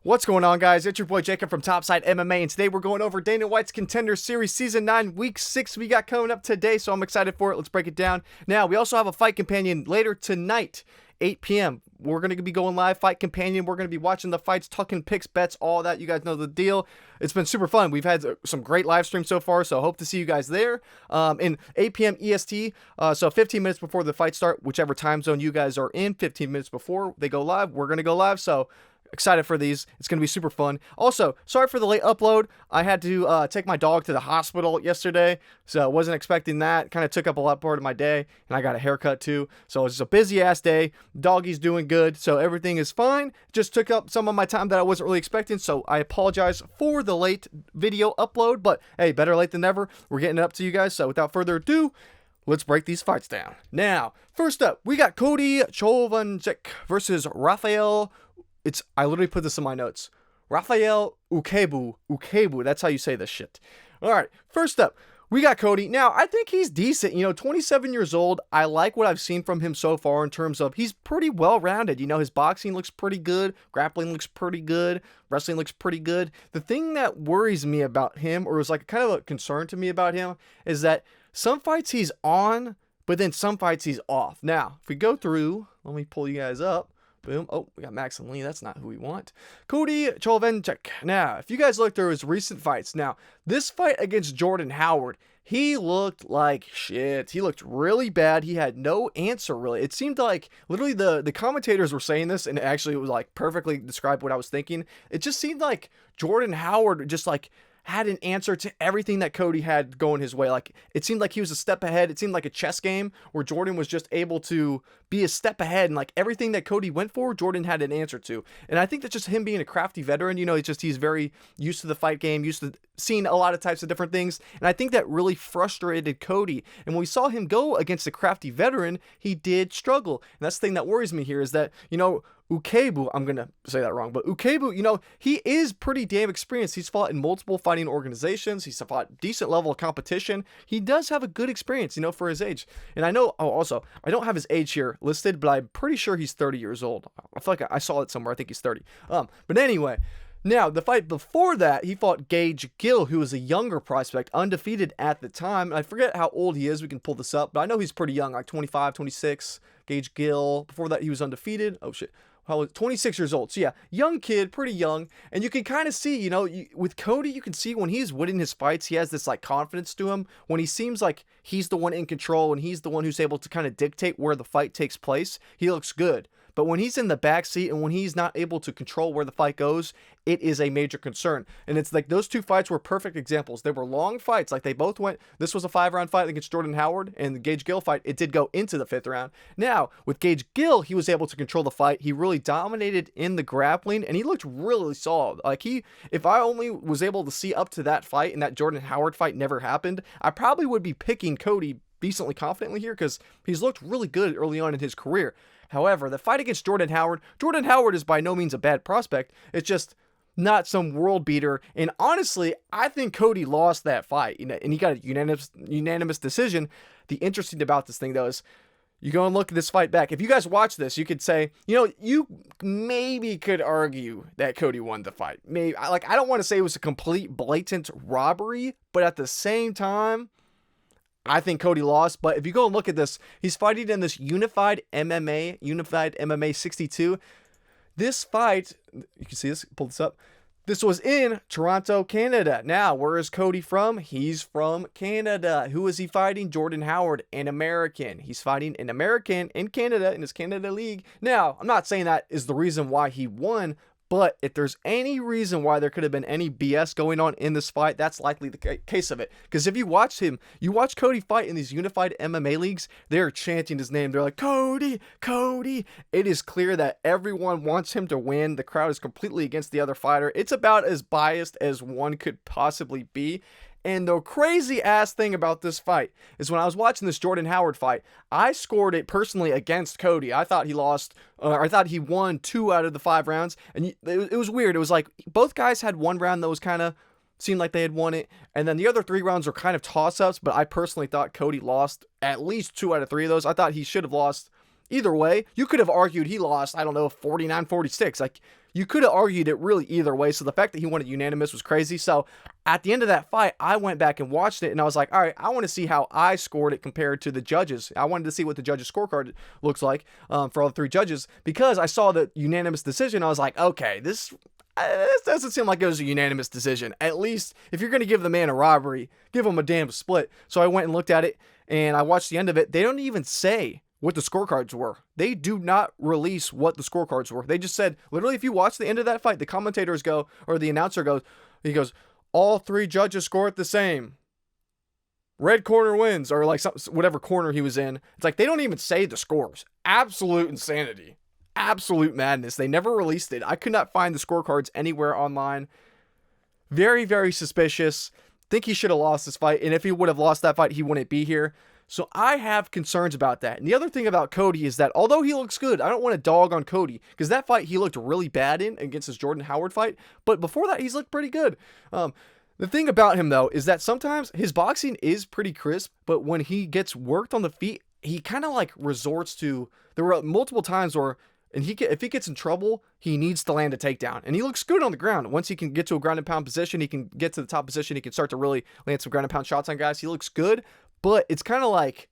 What's going on, guys? It's your boy Jacob from Topside MMA, and today we're going over Dana White's Contender Series Season 9, Week 6 we got coming up today, so I'm excited for it. Let's break it down. Now, we also have a fight companion later tonight, 8 p.m. We're going to be going live, fight companion. We're going to be watching the fights, talking picks, bets, all that. You guys know the deal. It's been super fun. We've had some great live streams so far, so hope to see you guys there. In 8 p.m. EST, so 15 minutes before the fight start, whichever time zone you guys are in, 15 minutes before they go live, we're going to go live, so excited for these. It's going to be super fun. Also, sorry for the late upload. I had to take my dog to the hospital yesterday, so I wasn't expecting that. Kind of took up a lot part of my day, and I got a haircut too. So it was a busy-ass day. Doggy's doing good, so everything is fine. Just took up some of my time that I wasn't really expecting, so I apologize for the late video upload, but hey, better late than never. We're getting it up to you guys, so without further ado, let's break these fights down. Now, first up, we got Cody Chovancek versus Raphael. I literally put this in my notes. Raphael Uchegbu. That's how you say this shit. All right. First up, we got Cody. Now, I think he's decent. 27 years old. I like what I've seen from him so far in terms of he's pretty well-rounded. His boxing looks pretty good. Grappling looks pretty good. Wrestling looks pretty good. The thing that worries me about him, or is like kind of a concern to me about him, is that some fights he's on, but then some fights he's off. Now, if we go through, let me pull you guys up. Boom. Oh, we got Mackson. That's not who we want. Cody Chovancek. Now, if you guys look through his recent fights, now, this fight against Jordan Howard, he looked like shit. He looked really bad. He had no answer, really. It seemed like, literally, the commentators were saying this, and actually it was, like, perfectly described what I was thinking. It just seemed like Jordan Howard just, like, had an answer to everything that Cody had going his way. Like, it seemed like he was a step ahead. It seemed like a chess game where Jordan was just able to be a step ahead, and like everything that Cody went for, Jordan had an answer to. And I think that's just him being a crafty veteran. He's very used to the fight game, used to seeing a lot of types of different things. And I think that really frustrated Cody. And when we saw him go against a crafty veteran, he did struggle. And that's the thing that worries me here is that, Uchegbu, I'm going to say that wrong, but Uchegbu, he is pretty damn experienced. He's fought in multiple fighting organizations. He's fought decent level of competition. He does have a good experience, for his age. And I know, also, I don't have his age here listed, but I'm pretty sure he's 30 years old. I feel like I saw it somewhere. I think he's 30. But anyway, now, the fight before that, he fought Gage Gill, who was a younger prospect, undefeated at the time. I forget how old he is. We can pull this up, but I know he's pretty young, like 25, 26. Gage Gill. Before that, he was undefeated. Oh, shit. 26 years old. So yeah, young kid, pretty young. And you can kind of see, with Cody, you can see when he's winning his fights, he has this like confidence to him. When he seems like he's the one in control and he's the one who's able to kind of dictate where the fight takes place, he looks good. But when he's in the backseat and when he's not able to control where the fight goes, it is a major concern. And it's like those two fights were perfect examples. They were long fights. Like they both went, this was a 5-round fight against Jordan Howard, and the Gage Gill fight, it did go into the 5th round. Now, with Gage Gill, he was able to control the fight. He really dominated in the grappling, and he looked really solid. Like if I only was able to see up to that fight and that Jordan Howard fight never happened, I probably would be picking Cody decently confidently here because he's looked really good early on in his career. However, the fight against Jordan Howard is by no means a bad prospect. It's just not some world beater. And honestly, I think Cody lost that fight, and he got a unanimous decision. The interesting about this thing, though, is you go and look at this fight back. If you guys watch this, you could say, you maybe could argue that Cody won the fight. Maybe, I don't want to say it was a complete blatant robbery, but at the same time, I think Cody lost. But if you go and look at this, he's fighting in this Unified MMA 62. This fight, you can see this, pull this up. This was in Toronto, Canada. Now, where is Cody from? He's from Canada. Who is he fighting? Jordan Howard, an American. He's fighting an American in Canada, in his Canada League. Now, I'm not saying that is the reason why he won, but if there's any reason why there could have been any BS going on in this fight, that's likely the case of it. Because if you watch Cody fight in these Unified MMA leagues, they're chanting his name. They're like, Cody, Cody. It is clear that everyone wants him to win. The crowd is completely against the other fighter. It's about as biased as one could possibly be. And the crazy ass thing about this fight is when I was watching this Jordan Howard fight, I scored it personally against Cody. I thought he won 2 out of the 5 rounds. And it was weird. It was like both guys had one round that was kind of seemed like they had won it. And then the other 3 rounds were kind of toss-ups. But I personally thought Cody lost at least 2 out of 3 of those. I thought he should have lost either way. You could have argued he lost, I don't know, 49-46. Like, you could have argued it really either way. So the fact that he won it unanimous was crazy. So at the end of that fight, I went back and watched it, and I was like, all right, I want to see how I scored it compared to the judges. I wanted to see what the judges' scorecard looks like for all 3 judges, because I saw the unanimous decision. I was like, okay, this doesn't seem like it was a unanimous decision. At least if you're going to give the man a robbery, give him a damn split. So I went and looked at it, and I watched the end of it. They don't even say what the scorecards were. They do not release what the scorecards were. They just said, literally, if you watch the end of that fight, the commentators go, or the announcer goes, he goes, all 3 judges score it the same. Red corner wins, or like whatever corner he was in. It's like they don't even say the scores. Absolute insanity. Absolute madness. They never released it. I could not find the scorecards anywhere online. Very, very suspicious. Think he should have lost this fight, and if he would have lost that fight, he wouldn't be here. So I have concerns about that. And the other thing about Cody is that although he looks good, I don't want to dog on Cody, because that fight he looked really bad in against his Jordan Howard fight. But before that, he's looked pretty good. The thing about him, though, is that sometimes his boxing is pretty crisp, but when he gets worked on the feet, he kind of like resorts to, there were multiple times where, and if he gets in trouble, he needs to land a takedown. And he looks good on the ground. Once he can get to a ground and pound position, he can get to the top position, he can start to really land some ground and pound shots on guys. He looks good. But it's kind of like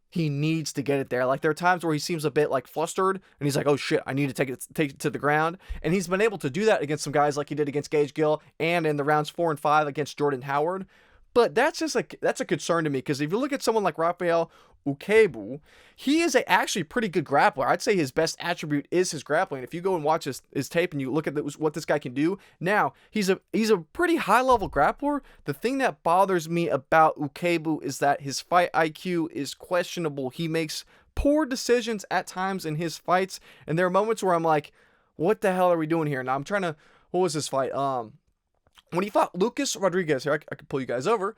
he needs to get it there. Like there are times where he seems a bit like flustered, and he's like, oh shit, I need to take it to the ground. And he's been able to do that against some guys like he did against Gage Gill and in the rounds 4 and 5 against Jordan Howard. But that's a concern to me, because if you look at someone like Raphael Uchegbu, he is actually pretty good grappler. I'd say his best attribute is his grappling. If you go and watch his tape and you look at what this guy can do, now he's a pretty high level grappler. The thing that bothers me about Uchegbu is that his fight IQ is questionable. He makes poor decisions at times in his fights, and there are moments where I'm like, what the hell are we doing here? Now I'm trying to, what was this fight? When he fought Lucas Rodriguez, here, I can pull you guys over.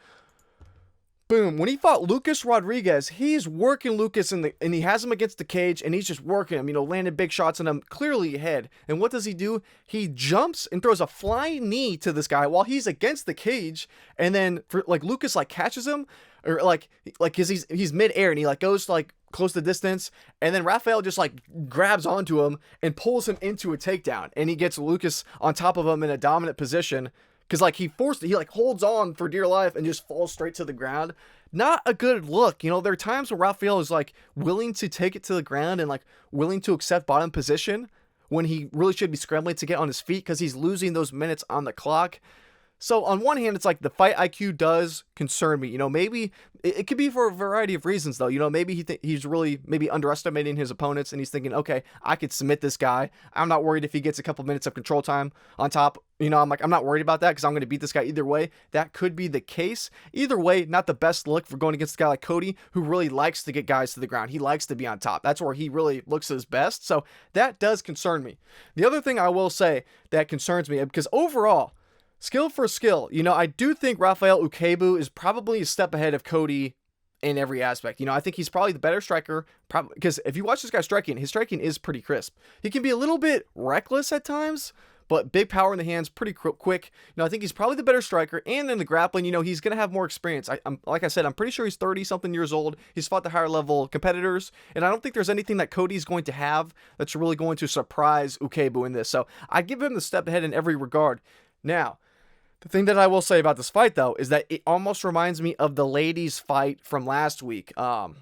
Boom. When he fought Lucas Rodriguez, he's working Lucas and he has him against the cage, and he's just working him, landing big shots on him, clearly ahead. And what does he do? He jumps and throws a flying knee to this guy while he's against the cage, and then Lucas catches him, or cause he's midair, and he goes to close the distance, and then Raphael just grabs onto him and pulls him into a takedown, and he gets Lucas on top of him in a dominant position. Because he forced it, he holds on for dear life and just falls straight to the ground. Not a good look. There are times where Raphael is willing to take it to the ground and willing to accept bottom position when he really should be scrambling to get on his feet, because he's losing those minutes on the clock. So on one hand, it's the fight IQ does concern me. Maybe it could be for a variety of reasons, though. Maybe he's really maybe underestimating his opponents, and he's thinking, okay, I could submit this guy. I'm not worried if he gets a couple minutes of control time on top. I'm not worried about that, because I'm going to beat this guy either way. That could be the case. Either way, not the best look for going against a guy like Cody, who really likes to get guys to the ground. He likes to be on top. That's where he really looks his best. So that does concern me. The other thing I will say that concerns me, because overall, skill for skill, I do think Raphael Uchegbu is probably a step ahead of Cody in every aspect. I think he's probably the better striker, because if you watch this guy striking, his striking is pretty crisp. He can be a little bit reckless at times, but big power in the hands, pretty quick. I think he's probably the better striker, and in the grappling, he's going to have more experience. I'm like I said, I'm pretty sure he's 30-something years old. He's fought the higher level competitors, and I don't think there's anything that Cody's going to have that's really going to surprise Uchegbu in this. So I give him the step ahead in every regard. Now, the thing that I will say about this fight, though, is that it almost reminds me of the ladies' fight from last week. I'm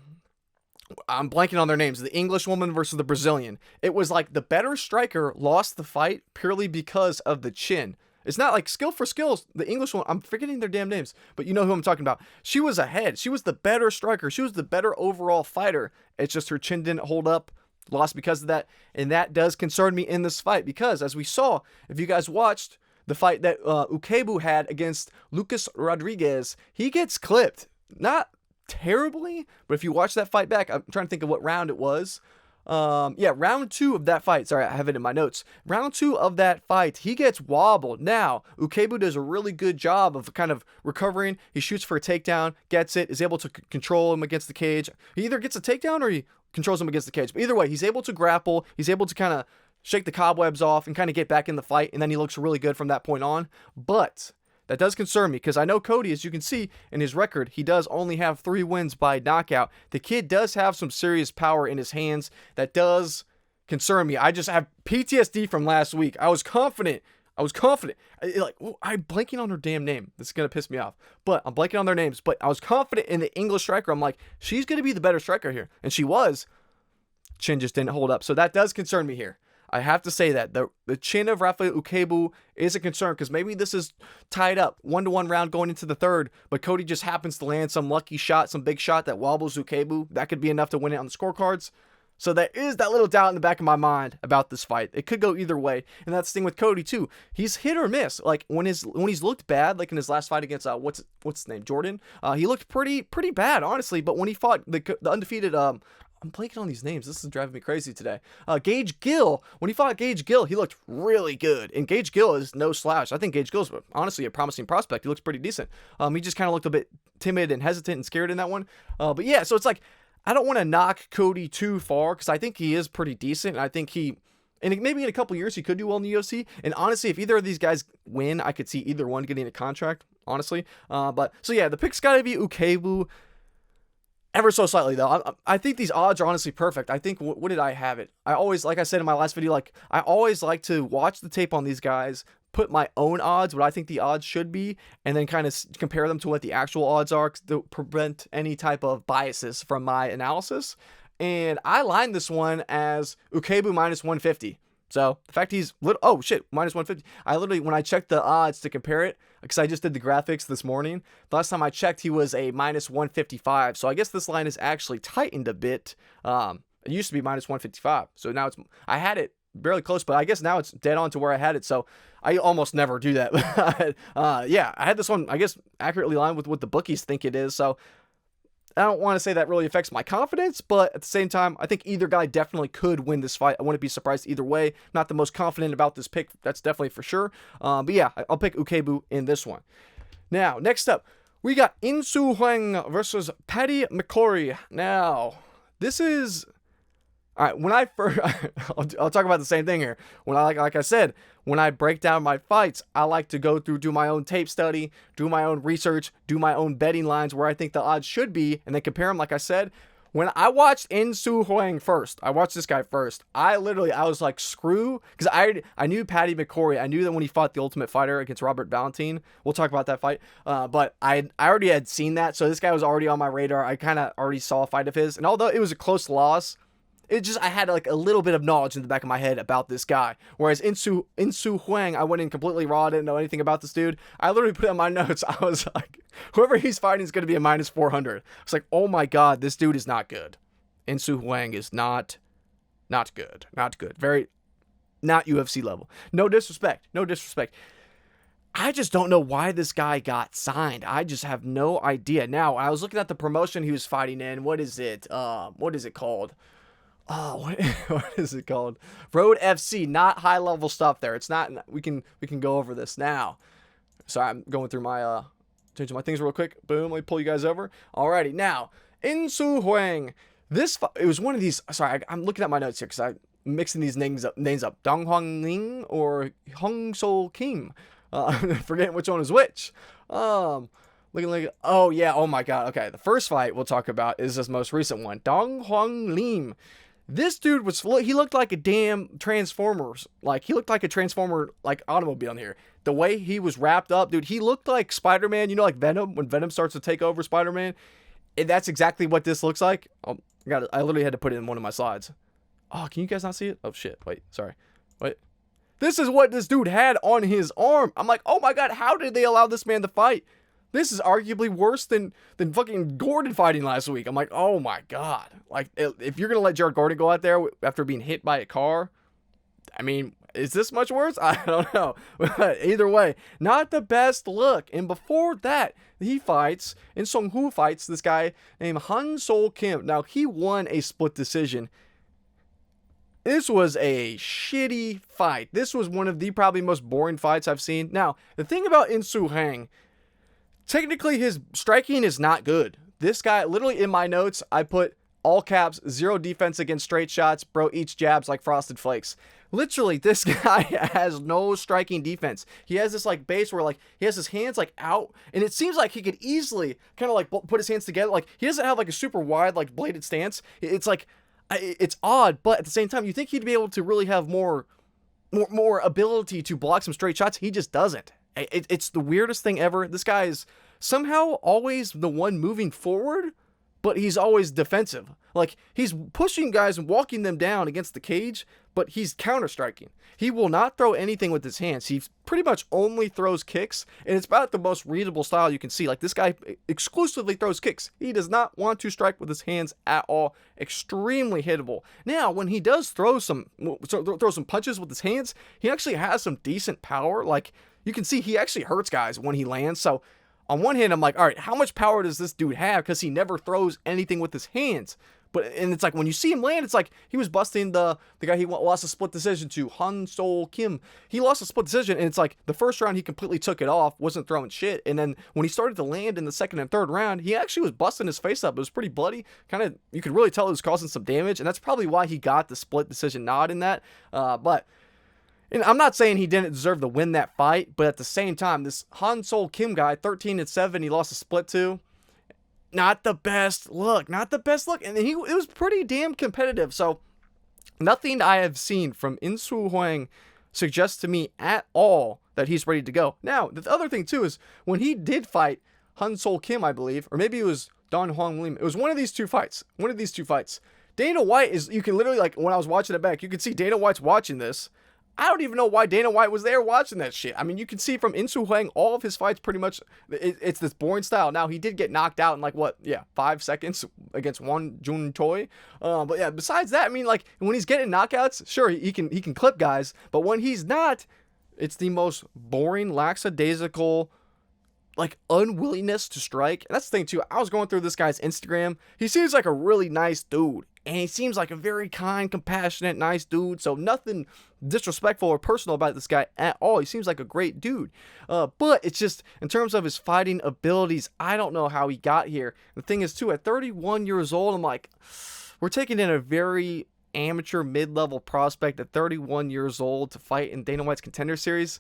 blanking on their names. The English woman versus the Brazilian. It was the better striker lost the fight purely because of the chin. It's not skill for skills. The English one, I'm forgetting their damn names, but you know who I'm talking about. She was ahead. She was the better striker. She was the better overall fighter. It's just her chin didn't hold up. Lost because of that. And that does concern me in this fight, because as we saw, if you guys watched the fight that Uchegbu had against Lucas Rodriguez, he gets clipped. Not terribly, but if you watch that fight back, I'm trying to think of what round it was. Round 2 of that fight. Sorry, I have it in my notes. Round 2 of that fight, he gets wobbled. Now, Uchegbu does a really good job of kind of recovering. He shoots for a takedown, gets it, is able to control him against the cage. He either gets a takedown or he controls him against the cage. But either way, he's able to grapple. He's able to kind of shake the cobwebs off and kind of get back in the fight, and then he looks really good from that point on. But that does concern me, because I know Cody, as you can see in his record, he does only have 3 wins by knockout. The kid does have some serious power in his hands that does concern me. I just have PTSD from last week. I was confident. I'm blanking on her damn name. This is going to piss me off. But I'm blanking on their names. But I was confident in the English striker. I'm like, she's going to be the better striker here. And she was. Chin just didn't hold up. So that does concern me here. I have to say that. The chin of Raphael Uchegbu is a concern because maybe this is tied up. 1-1 round going into the third. But Cody just happens to land some lucky shot, some big shot that wobbles Uchegbu. That could be enough to win it on the scorecards. So there is that little doubt in the back of my mind about this fight. It could go either way, and that's the thing with Cody too. He's hit or miss. Like when he's looked bad, like in his last fight against what's his name, Jordan. He looked pretty bad, honestly. But when he fought the undefeated, I'm blanking on these names. This is driving me crazy today. Gage Gill. When he fought Gage Gill, he looked really good. And Gage Gill is no slouch. I think Gage Gill is honestly a promising prospect. He looks pretty decent. He just kind of looked a bit timid and hesitant and scared in that one. But yeah, so it's like, I don't want to knock Cody too far because I think he is pretty decent. And I think maybe in a couple years, he could do well in the UFC. And honestly, if either of these guys win, I could see either one getting a contract, honestly. But so yeah, the pick's got to be Uchegbu ever so slightly, though. I think these odds are honestly perfect. I think, what did I have it? I always, like I said in my last video, like I always like to watch the tape on these guys, put my own odds, what I think the odds should be, and then kind of compare them to what the actual odds are to prevent any type of biases from my analysis. And I lined this one as Uchegbu minus 150. So the fact he's minus 150. I literally, when I checked the odds to compare it, because I just did the graphics this morning, the last time I checked, he was a minus 155. So I guess this line is actually tightened a bit. It used to be minus 155. So now I had it barely close, but I guess now it's dead on to where I had it. So I almost never do that. Yeah, I had this one, I guess, accurately aligned with what the bookies think it is. So I don't want to say that really affects my confidence, but at the same time, I think either guy definitely could win this fight. I wouldn't be surprised either way. Not the most confident about this pick. That's definitely for sure. But yeah, I'll pick Uchegbu in this one. Now, next up, we got Hwang versus Paddy McCorry. Now, this is... All right, when I first, I'll talk about the same thing here. When like I said, when I break down my fights, I like to go through, do my own tape study, do my own research, do my own betting lines where I think the odds should be, and then compare them. Like I said, when I watched Hwang first, I watched this guy first. I was like, screw, because I knew Paddy McCorry. I knew that when he fought the Ultimate Fighter against Robert Valentine. We'll talk about that fight. But I already had seen that, so this guy was already on my radar. I kind of already saw a fight of his, and although it was a close loss, I had like a little bit of knowledge in the back of my head about this guy. Whereas Hwang, I went in completely raw, didn't know anything about this dude. I literally put in my notes, I was like, whoever he's fighting is going to be a minus 400. I was like, oh my God, this dude is not good. Hwang is not good. Not good. Very, not UFC level. No disrespect. I just don't know why this guy got signed. I just have no idea. Now, I was looking at the promotion he was fighting in. What is it called? What is it called? Road FC, not high level stuff there. It's not, we can go over this now. Sorry, I'm going through my, changing my things real quick. Boom, let me pull you guys over. Alrighty, now, Hwang. It was one of these, sorry, I'm looking at my notes here because I'm mixing these names up. Dong Hwang Ling or Hong Sol Kim. Forgetting which one is which. Looking like, oh yeah, oh my God. Okay, the first fight we'll talk about is this most recent one. Dong Hwang Lim. This dude he looked like a damn Transformers. Like, he looked like a Transformer, like, automobile in here. The way he was wrapped up, dude, he looked like Spider-Man. You know, like Venom, when Venom starts to take over Spider-Man? And that's exactly what this looks like. Oh, I literally had to put it in one of my slides. Oh, can you guys not see it? Oh, shit. Wait, sorry. Wait. This is what this dude had on his arm. I'm like, oh my God, how did they allow this man to fight? This is arguably worse than fucking Gordon fighting last week. I'm like, oh my God. Like, if you're going to let Jared Gordon go out there after being hit by a car, I mean, is this much worse? I don't know. Either way, not the best look. And before that, he fights, and Song Hu fights this guy named Han Sol Kim. Now, he won a split decision. This was a shitty fight. This was one of the probably most boring fights I've seen. Now, the thing about Hwang, technically, his striking is not good. This guy, literally in my notes, I put all caps, 0 defense against straight shots. Bro eats jabs like Frosted Flakes. Literally, this guy has no striking defense. He has this like base where like he has his hands like out, and it seems like he could easily kind of like put his hands together. Like, he doesn't have like a super wide like bladed stance. It's like, It's odd, but at the same time, you think he'd be able to really have more ability to block some straight shots. He just doesn't. It's the weirdest thing ever. This guy is somehow always the one moving forward, but he's always defensive. Like, he's pushing guys and walking them down against the cage, but he's counter-striking. He will not throw anything with his hands. He pretty much only throws kicks, and it's about the most readable style you can see. Like, this guy exclusively throws kicks. He does not want to strike with his hands at all. Extremely hittable. Now, when he does throw some punches with his hands, he actually has some decent power. Like, you can see he actually hurts guys when he lands. So, on one hand, I'm like, all right, how much power does this dude have? Because he never throws anything with his hands. And it's like, when you see him land, it's like he was busting the guy he lost a split decision to, Han-Sol Kim. He lost a split decision, and it's like the first round he completely took it off, wasn't throwing shit. And then when he started to land in the second and third round, he actually was busting his face up. It was pretty bloody. Kind of, you could really tell it was causing some damage, and that's probably why he got the split decision nod in that. And I'm not saying he didn't deserve to win that fight, but at the same time, this Han-Sol Kim guy, 13-7, he lost a split to. Not the best look. And it was pretty damn competitive. So, nothing I have seen from In-Soo Hwang suggests to me at all that he's ready to go. Now, the other thing, too, is when he did fight Han-Sol Kim, I believe, or maybe it was Don Hwang Lim, it was one of these two fights. Dana White is, you can literally, like, when I was watching it back, you could see Dana White's watching this. I don't even know why Dana White was there watching that shit. I mean, you can see from In-Soo Hwang, all of his fights pretty much, it's this boring style. Now, he did get knocked out in 5 seconds against Won Jun Choi. But yeah, besides that, I mean, like, when he's getting knockouts, sure, he can clip guys. But when he's not, it's the most boring, lackadaisical, like, unwillingness to strike. And that's the thing, too. I was going through this guy's Instagram. He seems like a really nice dude. And he seems like a very kind, compassionate, nice dude. So nothing disrespectful or personal about this guy at all. He seems like a great dude. But it's just, in terms of his fighting abilities, I don't know how he got here. The thing is, too, at 31 years old, I'm like, we're taking in a very amateur mid-level prospect at 31 years old to fight in Dana White's Contender Series.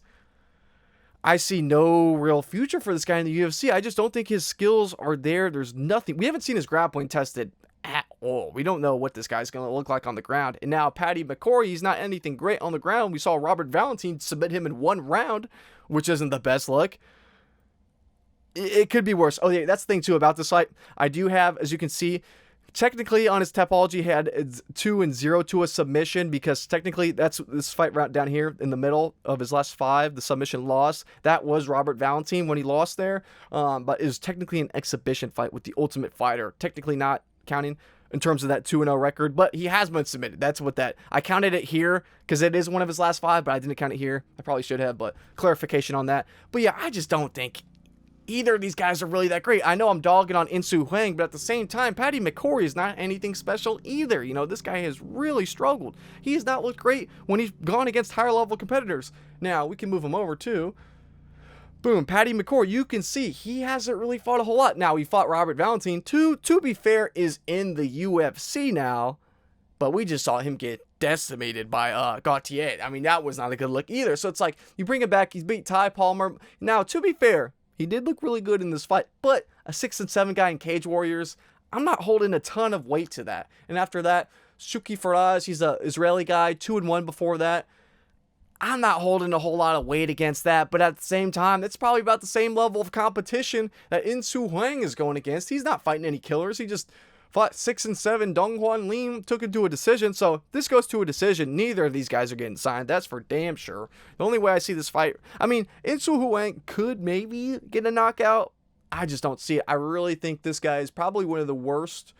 I see no real future for this guy in the UFC. I just don't think his skills are there. There's nothing. We haven't seen his grappling tested at all. We don't know what this guy's going to look like on the ground. And now Paddy McCorry, he's not anything great on the ground. We saw Robert Valentin submit him in 1 round, which isn't the best look. It could be worse. Oh yeah, that's the thing too about this fight. I do have, as you can see, technically on his Tapology, he had 2-0 to a submission, because technically that's this fight right down here in the middle of his last 5, the submission loss. That was Robert Valentin when he lost there. But it was technically an exhibition fight with the Ultimate Fighter. Technically not counting in terms of that 2-0 record, but he has been submitted. That's what that, I counted it here because it is one of his last 5, but I didn't count it here. I probably should have, but clarification on that. But yeah, I just don't think either of these guys are really that great. I know I'm dogging on In-Soo Hwang, but at the same time, Paddy McCorry is not anything special either. You know, this guy has really struggled. He has not looked great when he's gone against higher level competitors. Now, we can move him over too. Boom, Paddy McCorry, you can see he hasn't really fought a whole lot. Now, he fought Robert Valentin, to be fair, is in the UFC now, but we just saw him get decimated by Gauthier. I mean, that was not a good look either. So it's like, you bring him back, he's beat Ty Palmer. Now, to be fair, he did look really good in this fight, but a 6-7 guy in Cage Warriors, I'm not holding a ton of weight to that. And after that, Shuki Faraz, he's an Israeli guy, 2-1 before that. I'm not holding a whole lot of weight against that, but at the same time, it's probably about the same level of competition that In-Soo Hwang is going against. He's not fighting any killers. He just fought 6-7. Donghuan Lim took him to a decision, so this goes to a decision. Neither of these guys are getting signed. That's for damn sure. The only way I see this fight, I mean, In-Soo Hwang could maybe get a knockout. I just don't see it. I really think this guy is probably one of the worst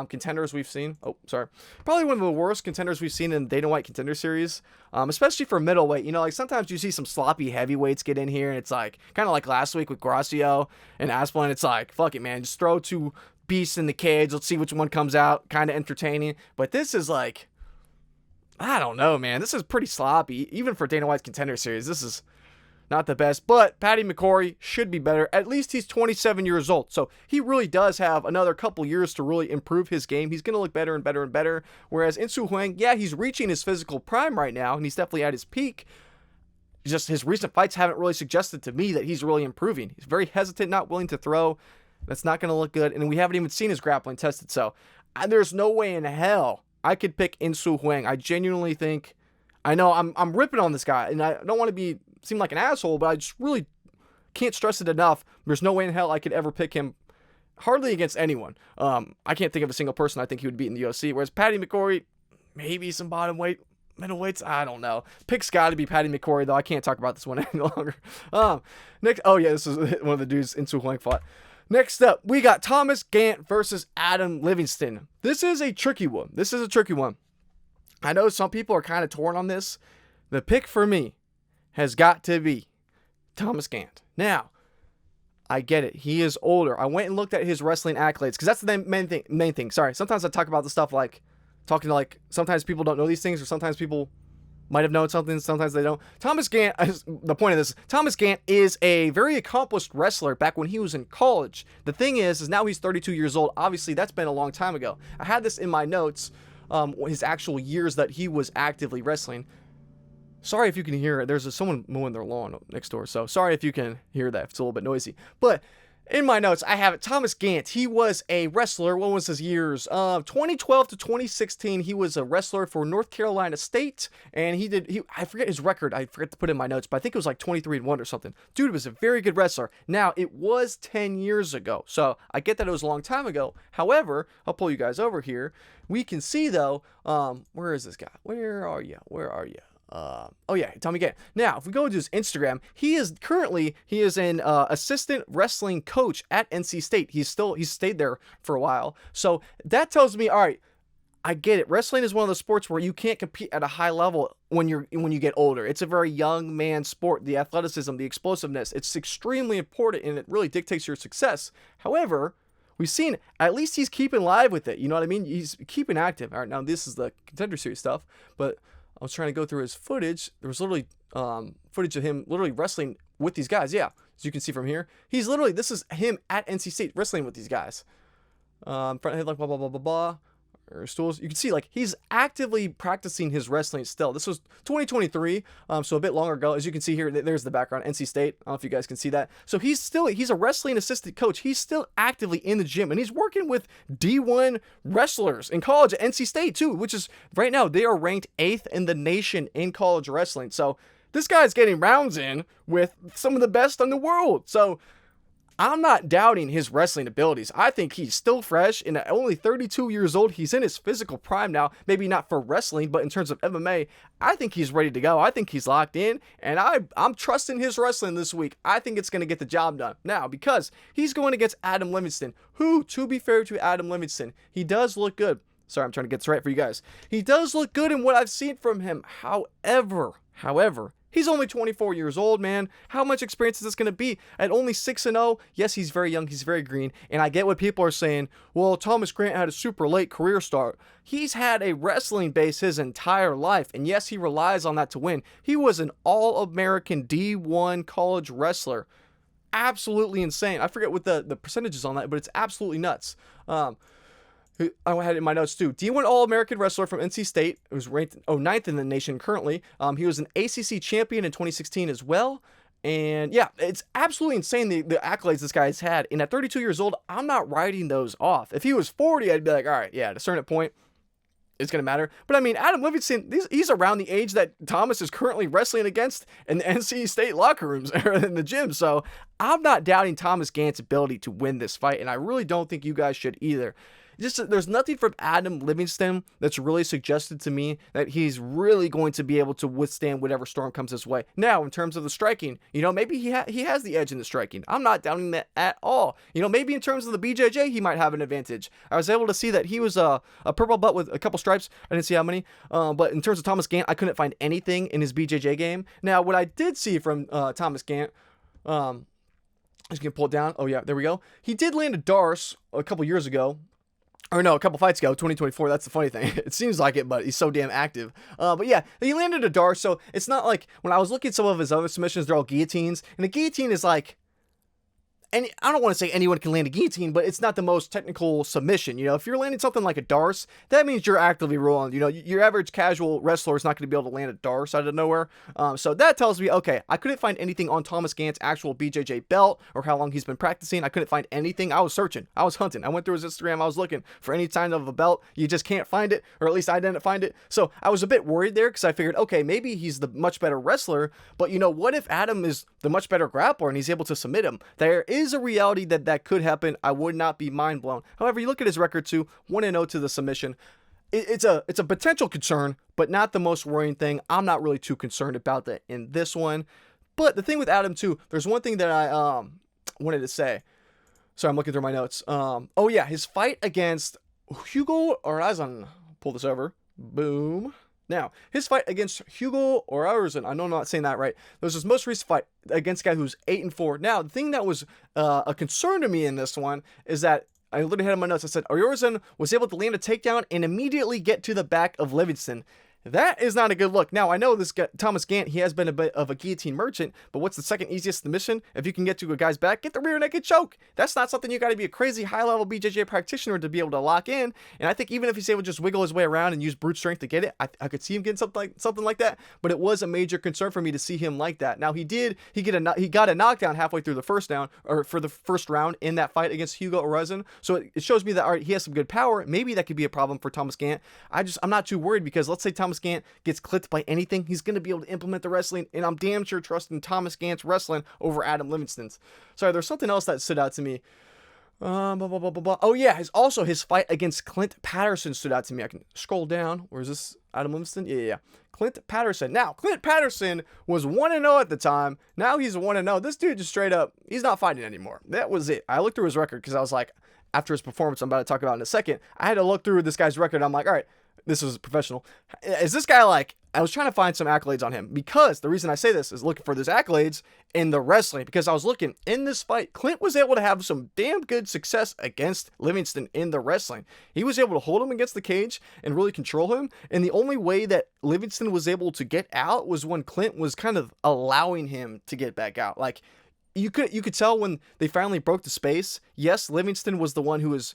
contenders we've seen. Probably one of the worst contenders we've seen in Dana White Contender Series, especially for middleweight. You know, like sometimes you see some sloppy heavyweights get in here, and it's like kind of like last week with Gracio and Asplin. It's like, fuck it, man, just throw 2 beasts in the cage. Let's see which one comes out. Kind of entertaining. But this is like, I don't know, man. This is pretty sloppy, even for Dana White's Contender Series. This is not the best, but Paddy McCorry should be better. At least he's 27 years old, so he really does have another couple years to really improve his game. He's going to look better and better and better, whereas In-Soo Hwang, yeah, he's reaching his physical prime right now, and he's definitely at his peak. Just his recent fights haven't really suggested to me that he's really improving. He's very hesitant, not willing to throw. That's not going to look good, and we haven't even seen his grappling tested, so there's no way in hell I could pick Hwang. I genuinely think, I know I'm ripping on this guy, and I don't want to seem like an asshole, but I just really can't stress it enough. There's no way in hell I could ever pick him hardly against anyone. I can't think of a single person I think he would beat in the UFC. Whereas Paddy McCorry, maybe some middleweights, I don't know. Pick's got to be Paddy McCorry, though. I can't talk about this one any longer. Next, this is one of the dudes Hwang fought. Next up, we got Thomas Gantt versus Adam Livingston. This is a tricky one. I know some people are kind of torn on this. The pick for me has got to be Thomas Gantt. Now, I get it. He is older. I went and looked at his wrestling accolades because that's the main thing. Sorry. Sometimes I talk about the stuff like sometimes people don't know these things, or sometimes people might have known something, sometimes they don't. Thomas Gantt, the point of this, Thomas Gantt is a very accomplished wrestler back when he was in college. The thing is now he's 32 years old. Obviously, that's been a long time ago. I had this in my notes, his actual years that he was actively wrestling. Sorry if you can hear it. There's someone mowing their lawn next door, so sorry if you can hear that. If it's a little bit noisy. But in my notes, I have it. Thomas Gantt, he was a wrestler. What was his years? 2012 to 2016, he was a wrestler for North Carolina State, and I forget his record. I forget to put it in my notes, but I think it was like 23-1 or something. Dude was a very good wrestler. Now, it was 10 years ago, so I get that it was a long time ago. However, I'll pull you guys over here. We can see, though, where is this guy? Where are you? Tommy Gantt. Now, if we go to his Instagram, he is an assistant wrestling coach at NC State. He's stayed there for a while. So that tells me, all right, I get it. Wrestling is one of the sports where you can't compete at a high level when you get older. It's a very young man sport. The athleticism, the explosiveness, it's extremely important, and it really dictates your success. However, we've seen at least he's keeping live with it. You know what I mean? He's keeping active. All right, now this is the Contender Series stuff, but I was trying to go through his footage. There was literally footage of him literally wrestling with these guys. Yeah, as you can see from here, this is him at NC State wrestling with these guys. Front headlock, blah blah blah blah blah. Or stools. You can see he's actively practicing his wrestling still. This was 2023, so a bit longer ago. As you can see here, there's the background, NC State. I don't know if you guys can see that. So he's a wrestling assistant coach. He's still actively in the gym, and he's working with D1 wrestlers in college at NC State too, which is right now they are ranked 8th in the nation in college wrestling. So this guy's getting rounds in with some of the best in the world. So I'm not doubting his wrestling abilities. I think he's still fresh, and at only 32 years old, he's in his physical prime now. Maybe not for wrestling, but in terms of MMA, I think he's ready to go. I think he's locked in, and I'm trusting his wrestling this week. I think it's going to get the job done. Now, because he's going against Adam Livingston, who, to be fair to Adam Livingston, he does look good. Sorry, I'm trying to get this right for you guys. He does look good in what I've seen from him. However, he's only 24 years old, man. How much experience is this going to be? At only 6-0, yes, he's very young, he's very green, and I get what people are saying. Well, Thomas Gantt had a super late career start. He's had a wrestling base his entire life, and yes, he relies on that to win. He was an All-American D1 college wrestler. Absolutely insane. I forget what the percentages on that, but it's absolutely nuts. I had it in my notes too. D1 All-American wrestler from NC State. It was ranked 9th in the nation currently. He was an ACC champion in 2016 as well. And yeah, it's absolutely insane the accolades this guy's had. And at 32 years old, I'm not writing those off. If he was 40, I'd be like, all right, yeah, at a certain point, it's going to matter. But I mean, Adam Livingston, he's around the age that Thomas is currently wrestling against in the NC State locker rooms or in the gym. So I'm not doubting Thomas Gantt's ability to win this fight. And I really don't think you guys should either. There's nothing from Adam Livingston that's really suggested to me that he's really going to be able to withstand whatever storm comes his way. Now, in terms of the striking, maybe he has the edge in the striking. I'm not doubting that at all. Maybe in terms of the BJJ, he might have an advantage. I was able to see that he was a purple belt with a couple stripes. I didn't see how many. But in terms of Thomas Gantt, I couldn't find anything in his BJJ game. Now, what I did see from Thomas Gantt, I'm just going to pull it down. Oh, yeah, there we go. He did land a Darce a couple years ago. Or no, a couple fights ago, 2024. That's the funny thing. It seems like it, but he's so damn active. But yeah, he landed a Darce, so it's not like when I was looking at some of his other submissions, they're all guillotines. And a guillotine is like, and I don't want to say anyone can land a guillotine, but it's not the most technical submission. You know, if you're landing something like a Darce, that means you're actively rolling. You know, your average casual wrestler is not going to be able to land a Darce out of nowhere. So that tells me, okay, I couldn't find anything on Thomas Gantt's actual BJJ belt or how long he's been practicing. I couldn't find anything. I was searching. I was hunting. I went through his Instagram. I was looking for any sign of a belt. You just can't find it, or at least I didn't find it. So I was a bit worried there because I figured, okay, maybe he's the much better wrestler, but you know, what if Adam is the much better grappler and he's able to submit him? There is a reality that could happen. I would not be mind blown. However, you look at his record too, 1-0 to the submission. It's a potential concern, but not the most worrying thing. I'm not really too concerned about that in this one. But the thing with Adam too, there's one thing that I wanted to say. Sorry, I'm looking through my notes. Oh yeah, his fight against Hugo Orazan. Pull this over. Boom. Now, his fight against Hugo Orazan, I know I'm not saying that right. There was his most recent fight against a guy who's 8-4. Now, the thing that was a concern to me in this one is that I literally had in my notes, I said, Orazan was able to land a takedown and immediately get to the back of Livingston. That is not a good look. Now, I know this guy, Thomas Gantt, he has been a bit of a guillotine merchant, but what's the second easiest submission? If you can get to a guy's back, get the rear naked choke. That's not something you got to be a crazy high-level BJJ practitioner to be able to lock in. And I think even if he's able to just wiggle his way around and use brute strength to get it, I could see him getting something like that. But it was a major concern for me to see him like that. Now, he got a knockdown halfway through the first down, or for the first round in that fight against Hugo Orazan. So it shows me that, all right, he has some good power. Maybe that could be a problem for Thomas Gantt. I'm not too worried, because let's say Thomas Gantt gets clipped by anything, he's going to be able to implement the wrestling, and I'm damn sure trusting Thomas Gantt's wrestling over Adam Livingston's. Sorry, there's something else that stood out to me. Oh yeah, his fight against Clint Patterson stood out to me. I can scroll down. Where is this? Adam Livingston? Yeah. Clint Patterson. Now, Clint Patterson was 1-0 at the time. Now he's 1-0. This dude just straight up, he's not fighting anymore. That was it. I looked through his record because I was like, after his performance I'm about to talk about in a second, I had to look through this guy's record. I'm like, all right, this was professional. Is this guy like, I was trying to find some accolades on him, because the reason I say this is looking for those accolades in the wrestling, because I was looking in this fight, Clint was able to have some damn good success against Livingston in the wrestling. He was able to hold him against the cage and really control him. And the only way that Livingston was able to get out was when Clint was kind of allowing him to get back out. Like, you could tell when they finally broke the space. Yes, Livingston was the one who was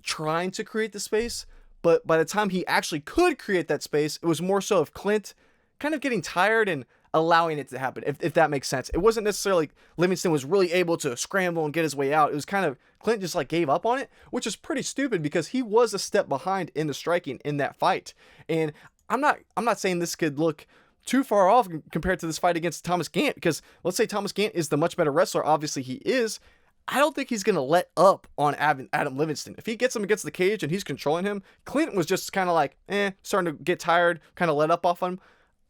trying to create the space, but by the time he actually could create that space, it was more so of Clint kind of getting tired and allowing it to happen, if that makes sense. It wasn't necessarily Livingston was really able to scramble and get his way out. It was kind of Clint just like gave up on it, which is pretty stupid, because he was a step behind in the striking in that fight. And I'm not saying this could look too far off compared to this fight against Thomas Gantt, because let's say Thomas Gantt is the much better wrestler. Obviously he is. I don't think he's going to let up on Adam Livingston. If he gets him against the cage and he's controlling him, Clint was just kind of like, starting to get tired, kind of let up off him.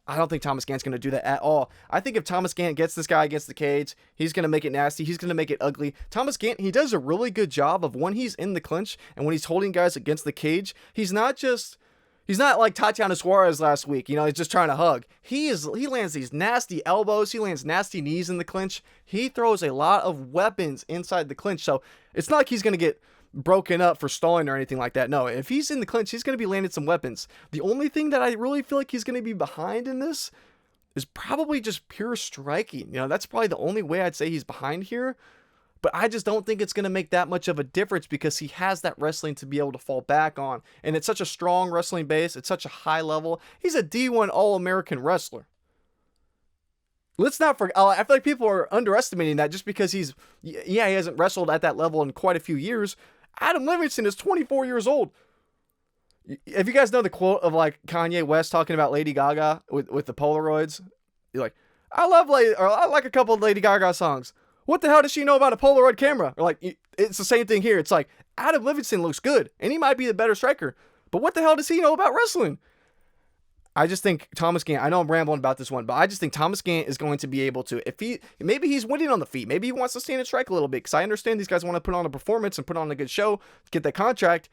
I don't think Thomas Gantt's going to do that at all. I think if Thomas Gantt gets this guy against the cage, he's going to make it nasty. He's going to make it ugly. Thomas Gantt, he does a really good job of when he's in the clinch and when he's holding guys against the cage, he's not like Tatiana Suarez last week, he's just trying to hug. He lands these nasty elbows. He lands nasty knees in the clinch. He throws a lot of weapons inside the clinch. So it's not like he's going to get broken up for stalling or anything like that. No, if he's in the clinch, he's going to be landing some weapons. The only thing that I really feel like he's going to be behind in this is probably just pure striking. That's probably the only way I'd say he's behind here. But I just don't think it's going to make that much of a difference, because he has that wrestling to be able to fall back on. And it's such a strong wrestling base. It's such a high level. He's a D1 All-American wrestler. Let's not forget. I feel like people are underestimating that just because he hasn't wrestled at that level in quite a few years. Adam Livingston is 24 years old. If you guys know the quote of like Kanye West talking about Lady Gaga with the Polaroids, you're like, I like a couple of Lady Gaga songs. What the hell does she know about a Polaroid camera? Or like, it's the same thing here. It's like, Adam Livingston looks good, and he might be the better striker, but what the hell does he know about wrestling? I just think Thomas Gantt, I know I'm rambling about this one, but I just think Thomas Gantt is going to be able to, maybe he's winning on the feet. Maybe he wants to stand and strike a little bit, because I understand these guys want to put on a performance and put on a good show to get that contract.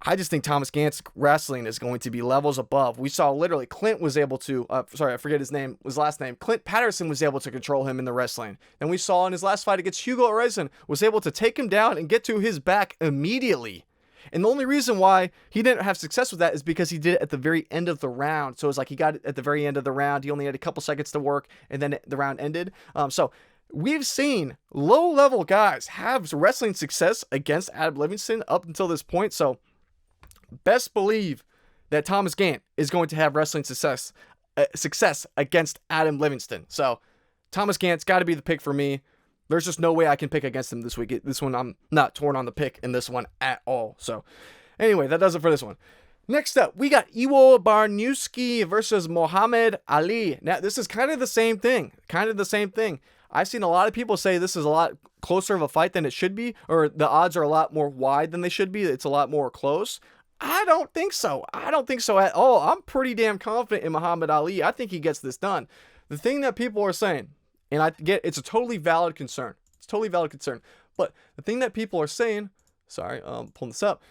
I just think Thomas Gantt's wrestling is going to be levels above. We saw literally Clint was able to, I forget his last name. Clint Patterson was able to control him in the wrestling. Then we saw in his last fight against Hugo Orazan, was able to take him down and get to his back immediately. And the only reason why he didn't have success with that is because he did it at the very end of the round. So it was like he got it at the very end of the round. He only had a couple seconds to work, and then the round ended. So we've seen low-level guys have wrestling success against Adam Livingston up until this point. So best believe that Thomas Gantt is going to have wrestling success against Adam Livingston. So Thomas Gantt's got to be the pick for me. There's just no way I can pick against him this week. This one, I'm not torn on the pick in this one at all. So anyway, that does it for this one. Next up, we got Iwo Baraniewski versus Mahamed Aly. Now, this is kind of the same thing. I've seen a lot of people say this is a lot closer of a fight than it should be, or the odds are a lot more wide than they should be. It's a lot more close. I don't think so. At all. I'm pretty damn confident in Mahamed Aly. I think he gets this done. The thing that people are saying, and I get it's a totally valid concern. But the thing that people are saying, pulling this up,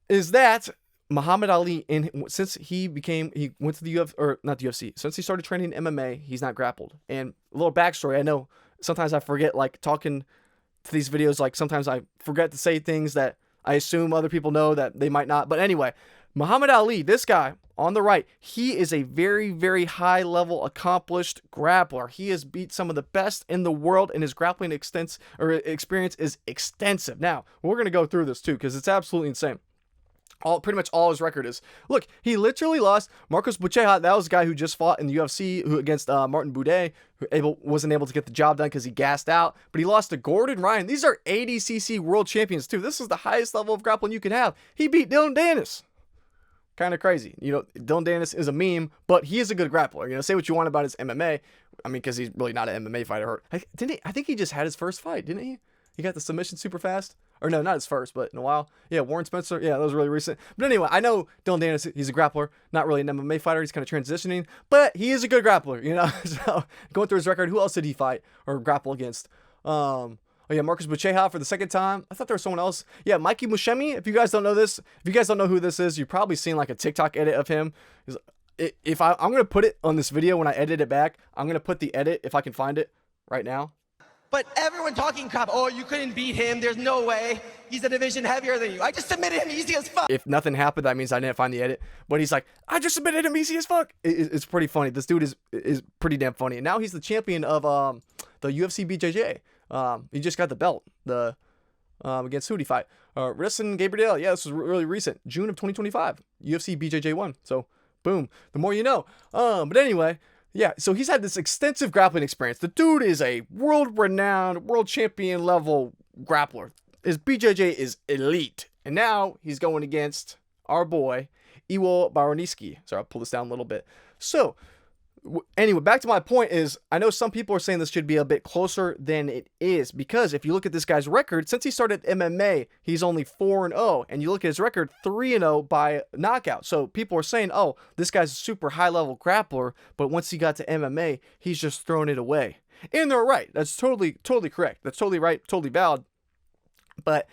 is that Mahamed Aly, since he went to the UFC, or not the UFC, since he started training MMA, he's not grappled. And a little backstory, I know sometimes I forget, like talking to these videos, like sometimes I forget to say things that I assume other people know that they might not. But anyway, Mahamed Aly, this guy on the right, he is a very, very high level accomplished grappler. He has beat some of the best in the world, and his grappling experience is extensive. Now, we're going to go through this too, because it's absolutely insane. Pretty much all his record is. Look, he literally lost Marcos Buchecha. That was a guy who just fought in the UFC against Martin Boudet, who wasn't able to get the job done because he gassed out. But he lost to Gordon Ryan. These are ADCC world champions too. This is the highest level of grappling you can have. He beat Dylan Dennis. Kind of crazy. Dylan Dennis is a meme, but he is a good grappler. Say what you want about his MMA. I mean, because he's really not an MMA fighter. I think he just had his first fight, didn't he? He got the submission super fast. Or no, not his first, but in a while. Yeah, Warren Spencer. Yeah, that was really recent. But anyway, I know Dylan Dennis, he's a grappler, not really an MMA fighter. He's kind of transitioning, but he is a good grappler, So going through his record, who else did he fight or grapple against? Marcos Buchecha for the second time. I thought there was someone else. Yeah, Mikey Mushemi. If you guys don't know who this is, you've probably seen like a TikTok edit of him. I'm gonna put it on this video when I edit it back. I'm gonna put the edit if I can find it right now. But everyone talking crap, oh, you couldn't beat him, there's no way, he's a division heavier than you. I just submitted him easy as fuck. If nothing happened, that means I didn't find the edit. But he's like, I just submitted him easy as fuck. It's pretty funny. This dude is pretty damn funny. And now he's the champion of the UFC BJJ. He just got the belt against who did he fight? Risson Gabriel. Yeah, this was really recent. June of 2025. UFC BJJ 1. So, boom. The more you know. But anyway... Yeah, so he's had this extensive grappling experience. The dude is a world-renowned, world champion level grappler. His BJJ is elite. And now he's going against our boy, Iwo Baraniewski. Sorry, I'll pull this down a little bit. So, anyway, back to my point is, I know some people are saying this should be a bit closer than it is, because if you look at this guy's record, since he started MMA, he's only 4-0, and you look at his record, 3-0 by knockout. So people are saying, oh, this guy's a super high-level grappler, but once he got to MMA, he's just throwing it away. And they're right. That's totally correct. That's totally right, totally valid. But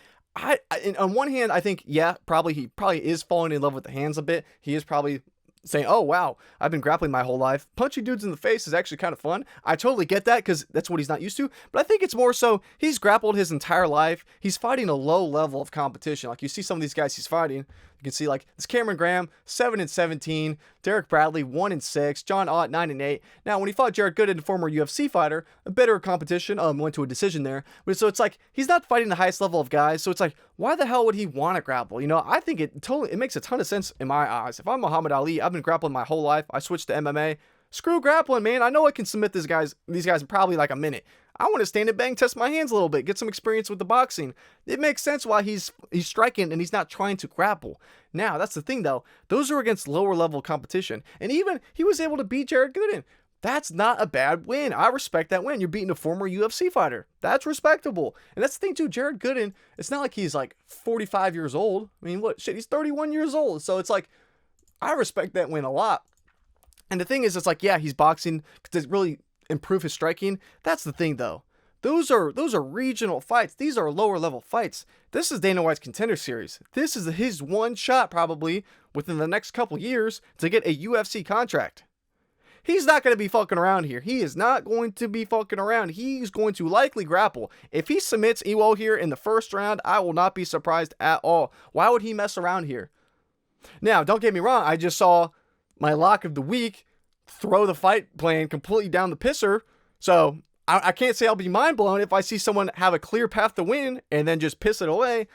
on one hand, I think, yeah, he probably is falling in love with the hands a bit. He is probably saying, oh, wow, I've been grappling my whole life. Punching dudes in the face is actually kind of fun. I totally get that because that's what he's not used to. But I think it's more so he's grappled his entire life. He's fighting a low level of competition. Like you see some of these guys he's fighting. You can see like this Cameron Graham, 7-17. Derek Bradley, 1-6. John Ott, 9-8. Now, when he fought Jared Gooden, a former UFC fighter, a better competition, went to a decision there. But so it's like he's not fighting the highest level of guys. So it's like, why the hell would he want to grapple? I think it makes a ton of sense in my eyes. If I'm Mahamed Aly, I've been grappling my whole life. I switched to MMA. Screw grappling, man. I know I can submit these guys in probably like a minute. I want to stand and bang, test my hands a little bit, get some experience with the boxing. It makes sense why he's striking and he's not trying to grapple. Now, that's the thing though. Those are against lower level competition. And even he was able to beat Jared Gooden. That's not a bad win. I respect that win. You're beating a former UFC fighter. That's respectable. And that's the thing too, Jared Gooden, it's not like he's like 45 years old. I mean, he's 31 years old. So it's like, I respect that win a lot. And the thing is, it's like, yeah, he's boxing to really improve his striking. That's the thing though. Those are regional fights. These are lower level fights. This is Dana White's Contender Series. This is his one shot probably within the next couple years to get a UFC contract. He's not going to be fucking around here. He is not going to be fucking around. He's going to likely grapple. If he submits Iwo here in the first round, I will not be surprised at all. Why would he mess around here? Now, don't get me wrong. I just saw my lock of the week throw the fight plan completely down the pisser. So I can't say I'll be mind blown if I see someone have a clear path to win and then just piss it away.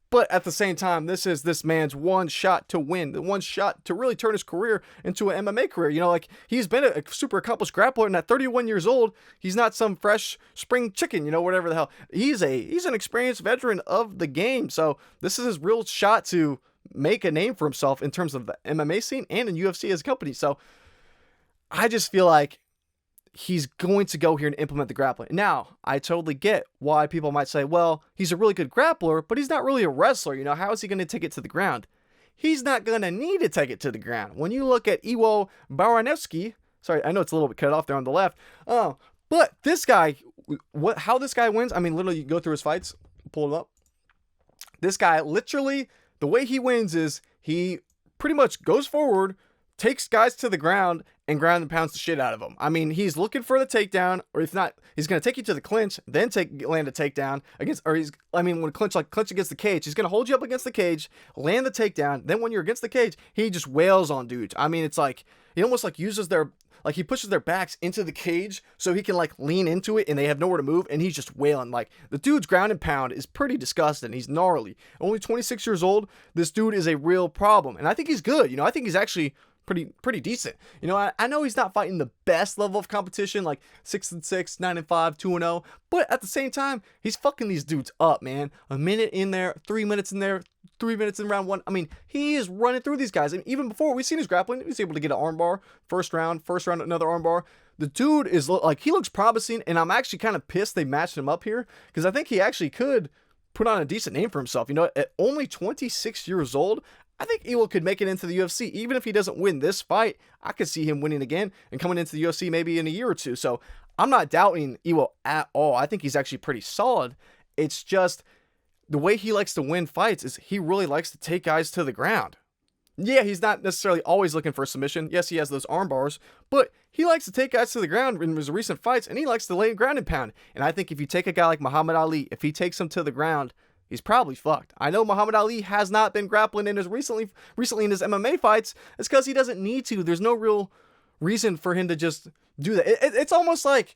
But at the same time, this is this man's one shot to win, the one shot to really turn his career into an MMA career. You know, like, he's been a super accomplished grappler, and at 31 years old, he's not some fresh spring chicken, you know, whatever the hell. He's an experienced veteran of the game. So this is his real shot to make a name for himself in terms of the MMA scene and in UFC as a company. So I just feel like he's going to go here and implement the grappling. Now, I totally get why people might say, well, he's a really good grappler, but he's not really a wrestler. You know, how is he going to take it to the ground? He's not going to need to take it to the ground. When you look at Iwo Baraniewski, sorry, I know it's a little bit cut off there on the left, but this guy, how this guy wins, I mean, literally, you go through his fights, pull it up. This guy, literally, the way he wins is he pretty much goes forward, takes guys to the ground, and ground and pounds the shit out of them. I mean, he's looking for the takedown, or if not, he's going to take you to the clinch, then land a takedown against, or when clinch against the cage, he's going to hold you up against the cage, land the takedown, then when you're against the cage, he just wails on dudes. I mean, it's like, he almost like uses he pushes their backs into the cage so he can like lean into it and they have nowhere to move, and he's just wailing. Like, the dude's ground and pound is pretty disgusting. He's gnarly. Only 26 years old. This dude is a real problem, and I think he's good. You know, I think he's actually pretty decent. You know, I know he's not fighting the best level of competition, like 6-6, 9-5, 2-0, but at the same time, he's fucking these dudes up, man. A minute in there, 3 minutes in there, 3 minutes in round one. I mean, he is running through these guys. And even before we've seen his grappling, he was able to get an armbar, first round, another armbar. The dude is like, he looks promising, and I'm actually kind of pissed they matched him up here, because I think he actually could put on a decent name for himself. You know, at only 26 years old, I think Iwo could make it into the UFC. Even if he doesn't win this fight, I could see him winning again and coming into the UFC maybe in a year or two. So I'm not doubting Iwo at all. I think he's actually pretty solid. It's just the way he likes to win fights is he really likes to take guys to the ground. Yeah, he's not necessarily always looking for a submission. Yes, he has those arm bars, but he likes to take guys to the ground in his recent fights, and he likes to lay ground and pound. And I think if you take a guy like Mahamed Aly, if he takes him to the ground, he's probably fucked. I know Mahamed Aly has not been grappling in his recently in his MMA fights. It's because he doesn't need to. There's no real reason for him to just do that. It's almost like,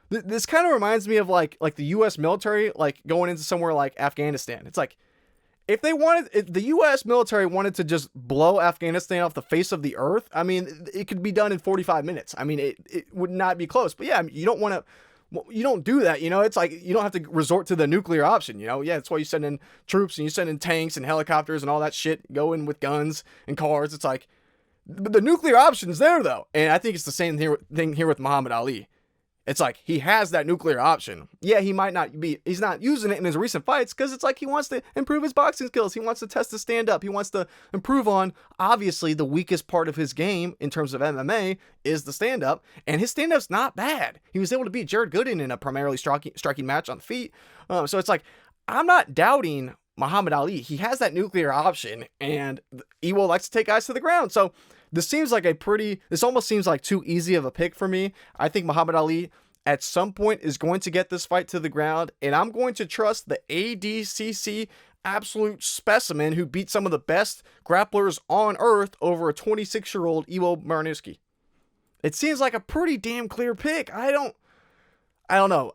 this kind of reminds me of like the U.S. military, like going into somewhere like Afghanistan. It's like, if the U.S. military wanted to just blow Afghanistan off the face of the earth, I mean, it could be done in 45 minutes. I mean, it would not be close. But yeah, I mean, you don't do that, you know. It's like, you don't have to resort to the nuclear option, you know. Yeah, that's why you send in troops and you send in tanks and helicopters and all that shit, go in with guns and cars. It's like, but the nuclear option's there though, and I think it's the same thing here with Mahamed Aly. It's like, he has that nuclear option. Yeah, he's not using it in his recent fights because it's like he wants to improve his boxing skills. He wants to test his stand-up. He wants to improve on, obviously, the weakest part of his game in terms of MMA is the stand-up, and his stand-up's not bad. He was able to beat Jared Gooden in a primarily striking match on the feet. So it's like, I'm not doubting Mahamed Aly. He has that nuclear option, and Iwo likes to take guys to the ground. So this almost seems like too easy of a pick for me. I think Mahamed Aly at some point is going to get this fight to the ground, and I'm going to trust the ADCC absolute specimen who beat some of the best grapplers on earth over a 26-year-old Iwo Baraniewski. It seems like a pretty damn clear pick. I don't know.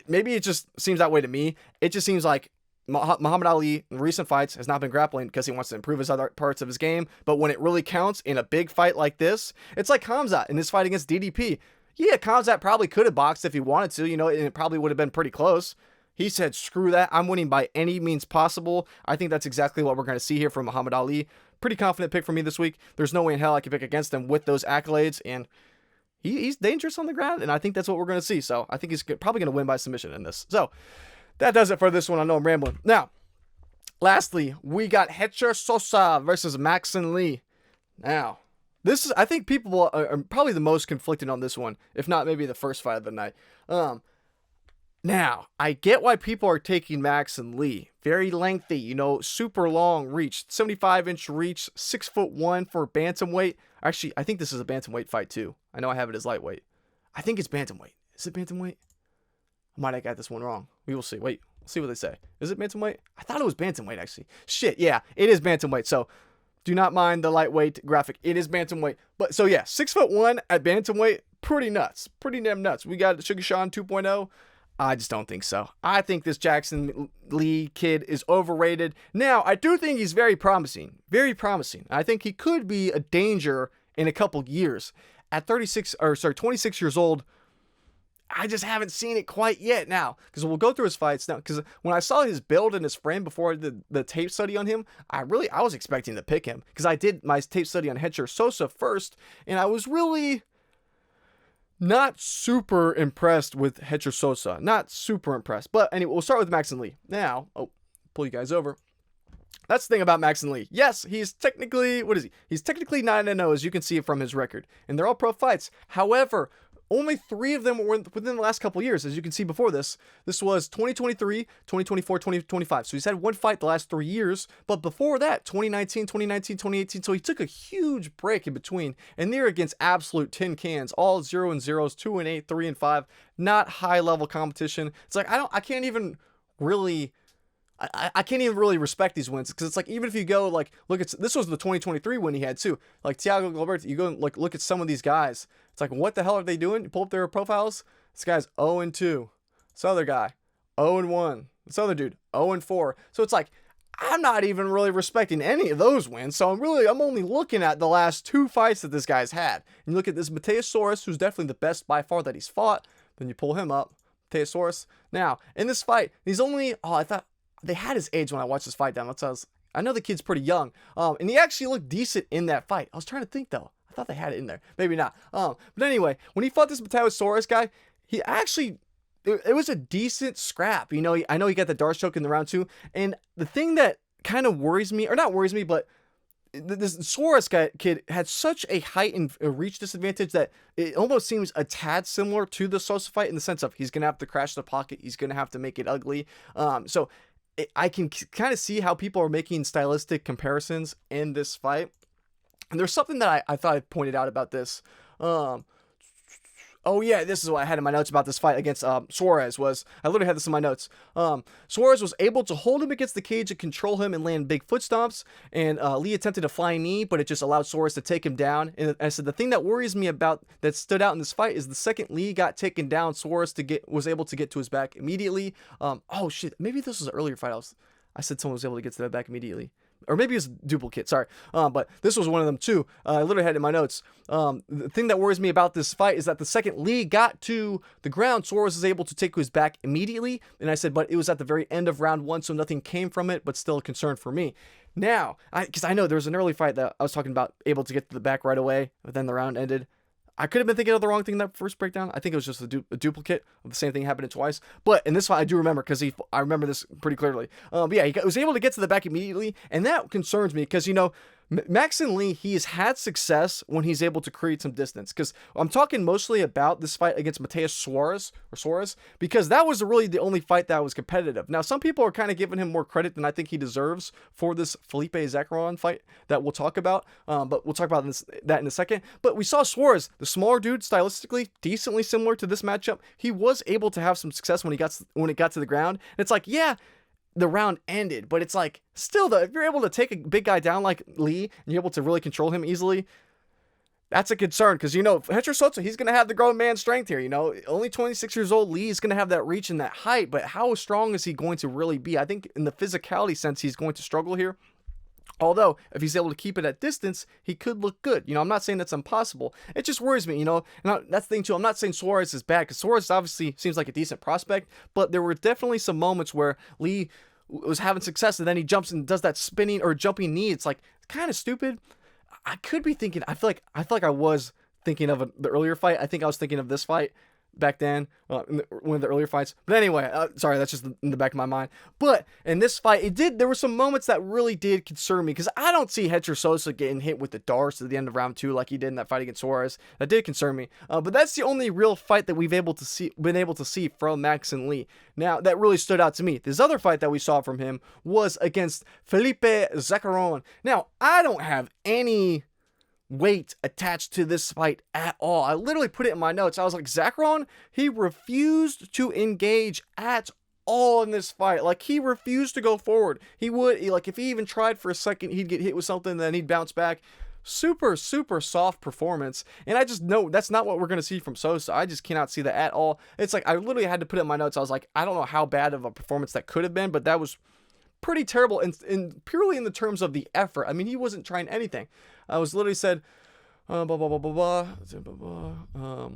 Maybe it just seems that way to me. It just seems like Mahamed Aly in recent fights has not been grappling because he wants to improve his other parts of his game. But when it really counts in a big fight like this, it's like Khamzat in his fight against DDP. Yeah, Khamzat probably could have boxed if he wanted to, you know, and it probably would have been pretty close. He said, screw that. I'm winning by any means possible. I think that's exactly what we're going to see here from Mahamed Aly. Pretty confident pick for me this week. There's no way in hell I can pick against him with those accolades. And he's dangerous on the ground, and I think that's what we're going to see. So I think he's probably going to win by submission in this. So that does it for this one. I know I'm rambling. Now, lastly, we got Hecher Sosa versus Mackson Lee. Now, I think people are probably the most conflicted on this one, if not maybe the first fight of the night. Now, I get why people are taking Mackson Lee. Very lengthy, you know, super long reach. 75-inch reach, 6'1" for bantamweight. Actually, I think this is a bantamweight fight too. I know I have it as lightweight. I think it's bantamweight. Is it bantamweight? I might have got this one wrong. We will see. Wait, we'll see what they say. Is it bantamweight? I thought it was bantamweight, actually. Shit, yeah, it is bantamweight. So do not mind the lightweight graphic. It is bantamweight. But so yeah, 6'1" at bantamweight. pretty nuts. Pretty damn nuts. We got Sugar Sean 2.0. I just don't think so. I think this Jackson Lee kid is overrated. Now, I do think he's very promising. Very promising. I think he could be a danger in a couple years. At 26 years old, I just haven't seen it quite yet now. Because we'll go through his fights now. Because when I saw his build and his frame before I did the tape study on him, I was expecting to pick him. Because I did my tape study on Hecher Sosa first, and I was really not super impressed with Hecher Sosa. Not super impressed. But anyway, we'll start with Mackson Lee. Now, pull you guys over. That's the thing about Mackson Lee. Yes, he's technically, what is he? He's technically 9-0, as you can see from his record. And they're all pro fights. However, only 3 of them were within the last couple years, as you can see before this. This was 2023, 2024, 2025. So he's had one fight the last 3 years. But before that, 2019, 2018. So he took a huge break in between. And they're against absolute tin cans. All 0-0s, 2-8, 3-5. Not high level competition. It's like, I can't even really respect these wins, because it's like, even if you go like look at, this was the 2023 win he had too, like Thiago Gilberto, you go and like look at some of these guys, it's like, what the hell are they doing? You pull up their profiles, this guy's 0-2, this other guy 0-1, this other dude 0-4. So it's like, I'm not even really respecting any of those wins. So I'm only looking at the last 2 fights that this guy's had. And you look at this Mateosaurus, who's definitely the best by far that he's fought. Then you pull him up, Mateosaurus. Now in this fight, he's only, I thought they had his age when I watched this fight down. I know the kid's pretty young. And he actually looked decent in that fight. I was trying to think though. I thought they had it in there. Maybe not. But anyway, when he fought this Mateosaurus guy, he actually, it was a decent scrap. You know, I know he got the dart choke in the round 2. And the thing that kind of worries me, or not worries me, but this Suarez kid had such a height and reach disadvantage that it almost seems a tad similar to the Sosa fight, in the sense of he's going to have to crash the pocket. He's going to have to make it ugly. So I can kind of see how people are making stylistic comparisons in this fight. And there's something that I thought I pointed out about this. Oh yeah, this is what I had in my notes about this fight against Suarez. I literally had this in my notes. Suarez was able to hold him against the cage and control him and land big foot stomps. And Lee attempted a flying knee, but it just allowed Suarez to take him down. And I said the thing that worries me about that stood out in this fight is the second Lee got taken down, Suarez was able to get to his back immediately. Oh shit, maybe this was an earlier fight. I said someone was able to get to their back immediately. Or maybe it was a duplicate, sorry. But this was one of them too. I literally had it in my notes. The thing that worries me about this fight is that the second Lee got to the ground, Suarez was able to take his back immediately. And I said, but it was at the very end of round 1, so nothing came from it, but still a concern for me. Now, because I know there was an early fight that I was talking about, able to get to the back right away, but then the round ended. I could have been thinking of the wrong thing in that first breakdown. I think it was just a duplicate of the same thing happening twice. But in this fight, I do remember, because I remember this pretty clearly. But yeah, he was able to get to the back immediately, and that concerns me because, you know, Mackson Lee, he's had success when he's able to create some distance. Because I'm talking mostly about this fight against Suarez, because that was really the only fight that was competitive. Now, some people are kind of giving him more credit than I think he deserves for this Felipe Zakaron fight that we'll talk about. But we'll talk about that in a second. But we saw Suarez, the smaller dude, stylistically decently similar to this matchup. He was able to have some success when it got to the ground. And it's like, yeah, the round ended, but it's like, still though, if you're able to take a big guy down like Lee and you're able to really control him easily, that's a concern. Because, you know, Hecher Sosa, he's going to have the grown man strength here. You know, only 26 years old, Lee is going to have that reach and that height, but how strong is he going to really be? I think in the physicality sense, he's going to struggle here. Although, if he's able to keep it at distance, he could look good. You know, I'm not saying that's impossible. It just worries me, you know. And that's the thing, too. I'm not saying Suarez is bad, because Suarez obviously seems like a decent prospect, but there were definitely some moments where Lee was having success, and then he jumps and does that spinning or jumping knee. It's like, kind of stupid. I could be thinking, I feel like I was thinking of the earlier fight. I think I was thinking of this fight back then, in one of the earlier fights. But anyway, sorry, that's just in the back of my mind. But in this fight, there were some moments that really did concern me, because I don't see Hecher Sosa getting hit with the darts at the end of round 2 like he did in that fight against Suarez. That did concern me. But that's the only real fight that we've been able to see from Mackson Lee. Now, that really stood out to me. This other fight that we saw from him was against Felipe Zakaron. Now, I don't have any weight attached to this fight at all. I literally put it in my notes. I was like, Zakaron, he refused to engage at all in this fight. Like, he refused to go forward. Like, if he even tried for a second, he'd get hit with something, then he'd bounce back. super, super soft performance. And I just know that's not what we're going to see from Sosa. I just cannot see that at all. It's like, I literally had to put it in my notes. I was like, I don't know how bad of a performance that could have been, but that was pretty terrible. And purely in the terms of the effort. I mean, he wasn't trying anything. I was literally said, blah, blah, blah, blah, blah, blah.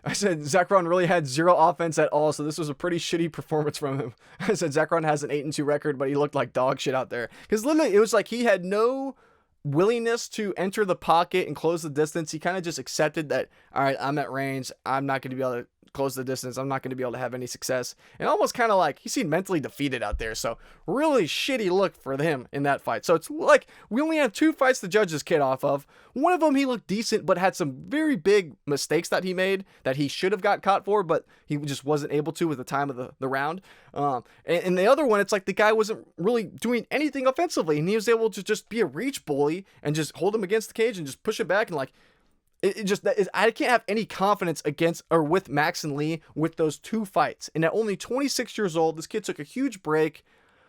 I said Zachron really had zero offense at all, so this was a pretty shitty performance from him. I said Zachron has an 8-2 record, but he looked like dog shit out there. Because literally, it was like he had no willingness to enter the pocket and close the distance. He kind of just accepted that, all right, I'm at range. I'm not going to be able to close the distance. I'm not going to be able to have any success. And almost kind of like he seemed mentally defeated out there. So really shitty look for him in that fight. So it's like we only have 2 fights to judge this kid off of. One of them he looked decent, but had some very big mistakes that he made that he should have got caught for, but he just wasn't able to with the time of the round. And the other one, it's like the guy wasn't really doing anything offensively, and he was able to just be a reach bully and just hold him against the cage and just push it back and like, I can't have any confidence against or with Mackson Lee with those 2 fights. And at only 26 years old, this kid took a huge break.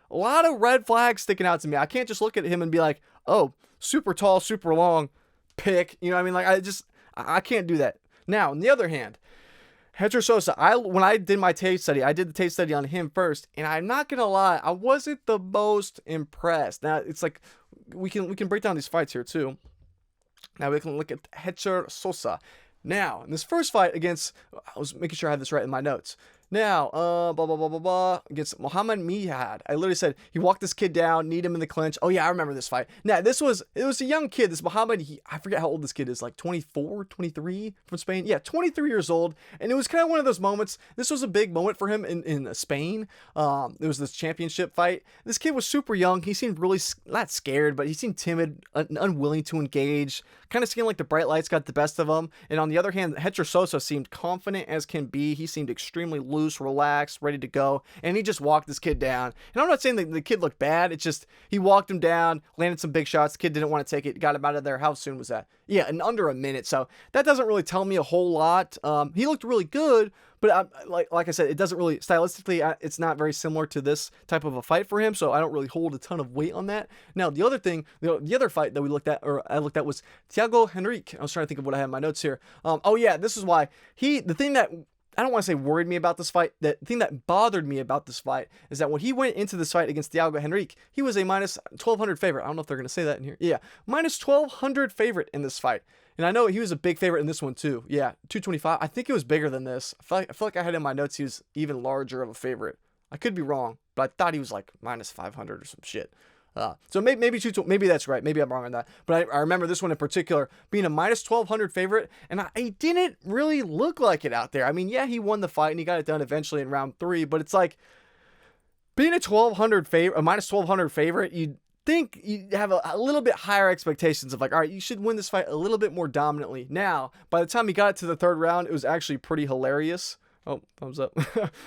A lot of red flags sticking out to me. I can't just look at him and be like, oh, super tall, super long, pick. You know what I mean? Like, I can't do that. Now, on the other hand, Hecher Sosa, when I did my tape study, I did the tape study on him first, and I'm not gonna lie, I wasn't the most impressed. Now, it's like we can break down these fights here too. Now we can look at Hecher Sosa. Now, in this first fight against, I was making sure I had this right in my notes. Now, blah, blah, blah, blah, blah, against Mahamed Aly. I literally said, he walked this kid down, kneed him in the clinch. Oh yeah, I remember this fight. Now, it was a young kid, this Mahamed, I forget how old this kid is, like 24, 23 from Spain. Yeah, 23 years old. And it was kind of one of those moments, this was a big moment for him in Spain. It was this championship fight. This kid was super young. He seemed really, not scared, but he seemed timid, unwilling to engage. Kind of seemed like the bright lights got the best of him. And on the other hand, Hecher Sosa seemed confident as can be. He seemed extremely loose, relaxed, ready to go. And he just walked this kid down. And I'm not saying that the kid looked bad. It's just he walked him down, landed some big shots. The kid didn't want to take it, got him out of there. How soon was that? Yeah, in under a minute. So that doesn't really tell me a whole lot. He looked really good, but like I said, it doesn't really, stylistically, it's not very similar to this type of a fight for him, so I don't really hold a ton of weight on that. Now, the other thing, the other fight that I looked at was Thiago Henrique. I was trying to think of what I had in my notes here. Oh yeah, this is why the thing that, I don't want to say worried me about this fight, the thing that bothered me about this fight is that when he went into this fight against Thiago Henrique, he was a minus 1,200 favorite. I don't know if they're going to say that in here. Yeah, minus 1,200 favorite in this fight. And I know he was a big favorite in this one too. Yeah, 225. I think it was bigger than this. I feel like I had in my notes he was even larger of a favorite. I could be wrong, but I thought he was like minus 500 or some shit. So maybe that's right. Maybe I'm wrong on that. But I remember this one in particular being a minus 1,200 favorite, and I didn't really look like it out there. I mean, yeah, he won the fight and he got it done eventually in round 3, but it's like being a minus 1,200 favorite, you'd think you have a little bit higher expectations of like, all right, you should win this fight a little bit more dominantly. Now, by the time he got it to the 3rd round, it was actually pretty hilarious. Oh, thumbs up.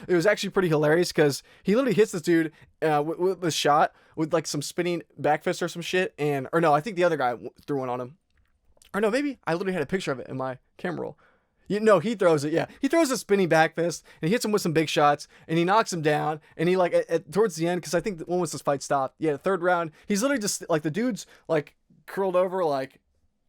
It was actually pretty hilarious because he literally hits this dude with a shot with like some spinning back fist or some shit. Or no, I think the other guy threw one on him. Or no, maybe I literally had a picture of it in my camera roll. No, he throws it. Yeah, he throws a spinning back fist and he hits him with some big shots and he knocks him down. And he like towards the end, because I think when was this fight stopped? Yeah, the 3rd round. He's literally just like the dude's like curled over like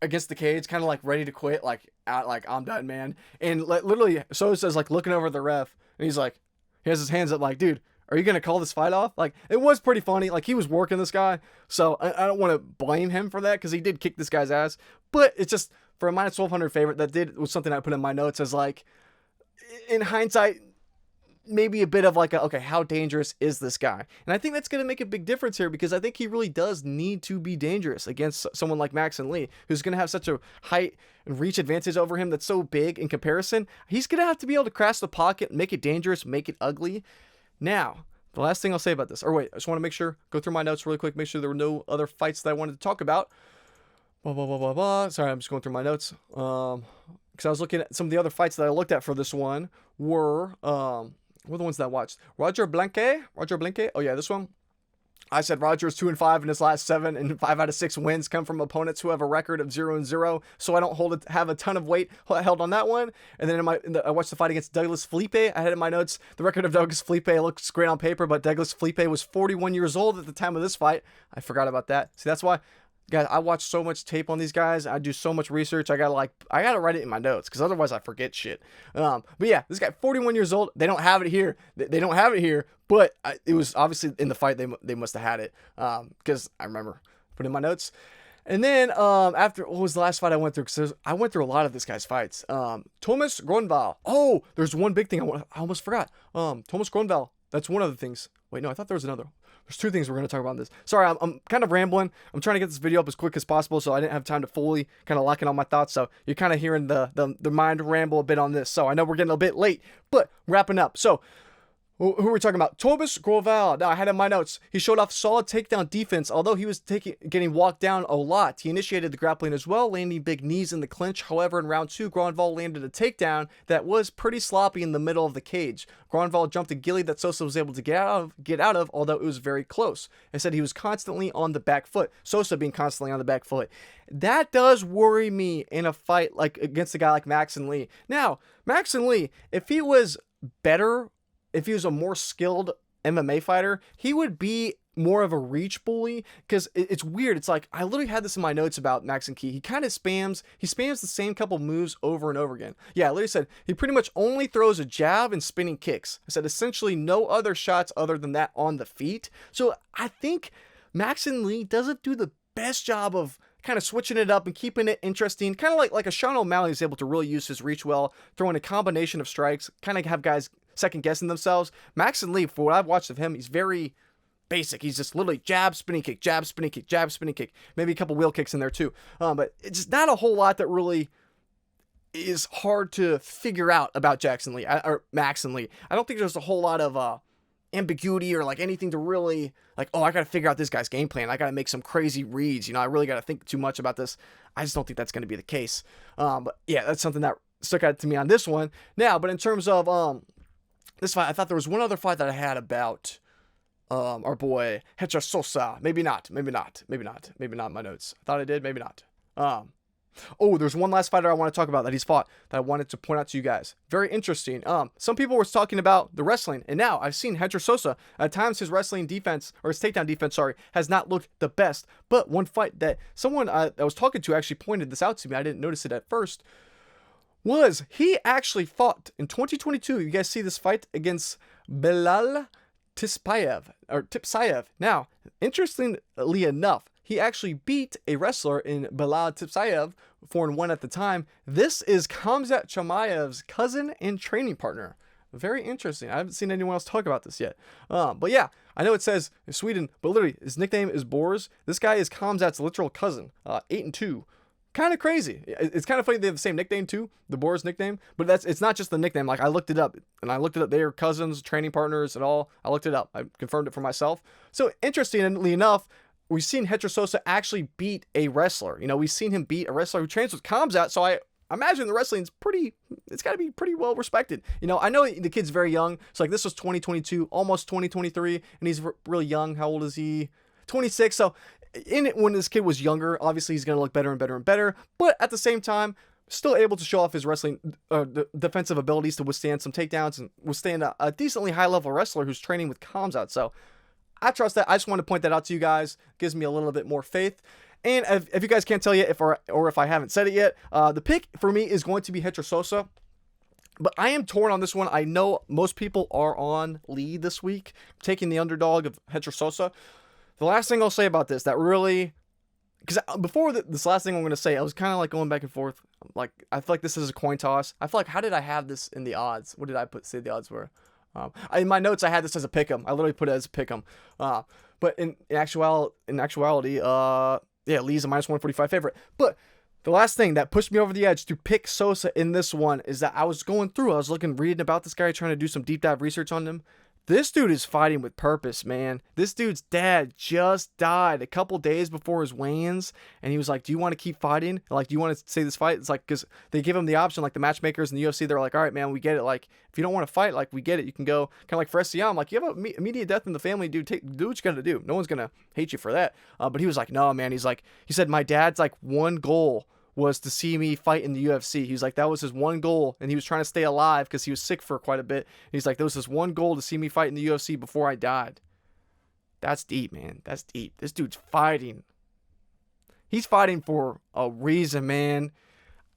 against the cage, kind of like ready to quit, like out, like I'm done, man. And literally, Sosa's like looking over the ref and he's like, he has his hands up, like, dude, are you gonna call this fight off? Like, it was pretty funny. Like, he was working this guy, so I don't want to blame him for that because he did kick this guy's ass. But it's just for a minus 1,200 favorite, was something I put in my notes as like, in hindsight, maybe a bit of like, okay, how dangerous is this guy? And I think that's going to make a big difference here because I think he really does need to be dangerous against someone like Mackson Lee, who's going to have such a height and reach advantage over him that's so big in comparison. He's going to have to be able to crash the pocket, make it dangerous, make it ugly. Now, the last thing I'll say about this, or wait, I just want to make sure, go through my notes really quick, make sure there were no other fights that I wanted to talk about. Blah, blah, blah, blah, blah. Sorry, I'm just going through my notes. Because I was looking at some of the other fights that I looked at for this one were the ones that I watched. Roger Blanque. Oh yeah, this one. I said Roger is 2-5 in his last 7, and 5 out of 6 wins come from opponents who have a record of 0-0. So I don't have a ton of weight held on that one. And then I watched the fight against Douglas Felipe. I had in my notes the record of Douglas Felipe looks great on paper, but Douglas Felipe was 41 years old at the time of this fight. I forgot about that. See, that's why Guys, I watch so much tape on these guys. I do so much research. I gotta write it in my notes because otherwise I forget shit. But yeah, this guy, 41 years old. They don't have it here. They don't have it here. But it was obviously in the fight. They must have had it because I remember putting in my notes. And then after, what was the last fight I went through? Because I went through a lot of this guy's fights. Thomas Gronval. Oh, there's one big thing I almost forgot. Thomas Gronval. That's one of the things. Wait, no, I thought there was another. There's two things we're going to talk about in this. Sorry, I'm kind of rambling. I'm trying to get this video up as quick as possible, so I didn't have time to fully kind of lock in on my thoughts. So you're kind of hearing the mind ramble a bit on this. So I know we're getting a bit late, but wrapping up. So who are we talking about? Thomas Gronval. Now, I had in my notes, he showed off solid takedown defense. Although he was getting walked down a lot, he initiated the grappling as well, landing big knees in the clinch. However, in round 2, Gronval landed a takedown that was pretty sloppy in the middle of the cage. Gronval jumped a ghillie that Sosa was able to get out of, although it was very close. I said he was constantly on the back foot. Sosa being constantly on the back foot. That does worry me in a fight like against a guy like Mackson Lee. Now, Mackson Lee, if he was better, if he was a more skilled MMA fighter, he would be more of a reach bully, because it's weird. It's like, I literally had this in my notes about Mackson Key. He kind of spams the same couple moves over and over again. Yeah, I literally said he pretty much only throws a jab and spinning kicks. I said essentially no other shots other than that on the feet. So I think Mackson Lee doesn't do the best job of kind of switching it up and keeping it interesting, kind of like a Sean O'Malley is able to really use his reach well, throwing a combination of strikes, kind of have guys second guessing themselves. Mackson Lee, for what I've watched of him, he's very basic. He's just literally jab, spinning kick, jab, spinning kick, jab, spinning kick. Maybe a couple wheel kicks in there too. But it's just not a whole lot that really is hard to figure out about Mackson Lee. I don't think there's a whole lot of ambiguity or like anything to really like, oh, I got to figure out this guy's game plan. I got to make some crazy reads. I really got to think too much about this. I just don't think that's going to be the case. But yeah, that's something that stuck out to me on this one. Now, but in terms of this fight, I thought there was one other fight that I had about our boy Hecher Sosa. Maybe not in my notes. I thought I did, maybe not. Oh, there's one last fighter I want to talk about that he's fought that I wanted to point out to you guys. Very interesting. Some people were talking about the wrestling, and now I've seen Hecher Sosa. At times his wrestling defense, or his takedown defense, has not looked the best. But one fight that someone I was talking to actually pointed this out to me, I didn't notice it at first, was he actually fought in 2022. You guys see this fight against Belal Tipsayev. Now, interestingly enough, he actually beat a wrestler in Belal Tipsayev, 4-1 at the time. This is Khamzat Chimaev's cousin and training partner. Very interesting. I haven't seen anyone else talk about this yet. But yeah, I know it says Sweden, but literally his nickname is Boris. This guy is Khamzat's literal cousin. 8-2. Kind of crazy. It's kind of funny they have the same nickname too, the Boris nickname, but it's not just the nickname. Like I looked it up, they are cousins, training partners, and all. I looked it up. I confirmed it for myself. So interestingly enough, we've seen Hecher Sosa actually beat a wrestler. We've seen him beat a wrestler who trains with Khamzat. So I imagine the wrestling's it's got to be pretty well respected. I know the kid's very young. So like this was 2022, almost 2023, and he's really young. How old is he? 26. So when this kid was younger, obviously he's going to look better and better and better, but at the same time, still able to show off his wrestling defensive abilities to withstand some takedowns and withstand a decently high-level wrestler who's training with Khamzat. So I trust that. I just want to point that out to you guys. Gives me a little bit more faith. And if you guys can't tell yet, if I haven't said it yet, the pick for me is going to be Hecher Sosa. But I am torn on this one. I know most people are on Lee this week, taking the underdog of Hecher Sosa. The last thing I'll say about this, that really, because before this last thing I'm going to say, I was kind of like going back and forth. Like, I feel like this is a coin toss. I feel like, how did I have this in the odds? What did I say the odds were? In my notes, I had this as a pick'em. I literally put it as a pick'em. But in actuality, yeah, Lee's a minus 145 favorite. But the last thing that pushed me over the edge to pick Sosa in this one is that I was reading about this guy, trying to do some deep dive research on him. This dude is fighting with purpose, man. This dude's dad just died a couple days before his weigh-ins, and he was like, do you want to keep fighting? Like, do you want to say this fight? It's like, because they give him the option, like the matchmakers in the UFC, they're like, all right, man, we get it. Like, if you don't want to fight, like, we get it. You can go, kind of like for SCM, like, you have immediate death in the family, dude. Do what you got to do. No one's going to hate you for that. But he was like, no, man. He said, my dad's like one goal was to see me fight in the UFC. He was like, that was his one goal, and he was trying to stay alive because he was sick for quite a bit. He's like, there was his one goal to see me fight in the UFC before I died. That's deep, man. That's deep. This dude's fighting. He's fighting for a reason, man.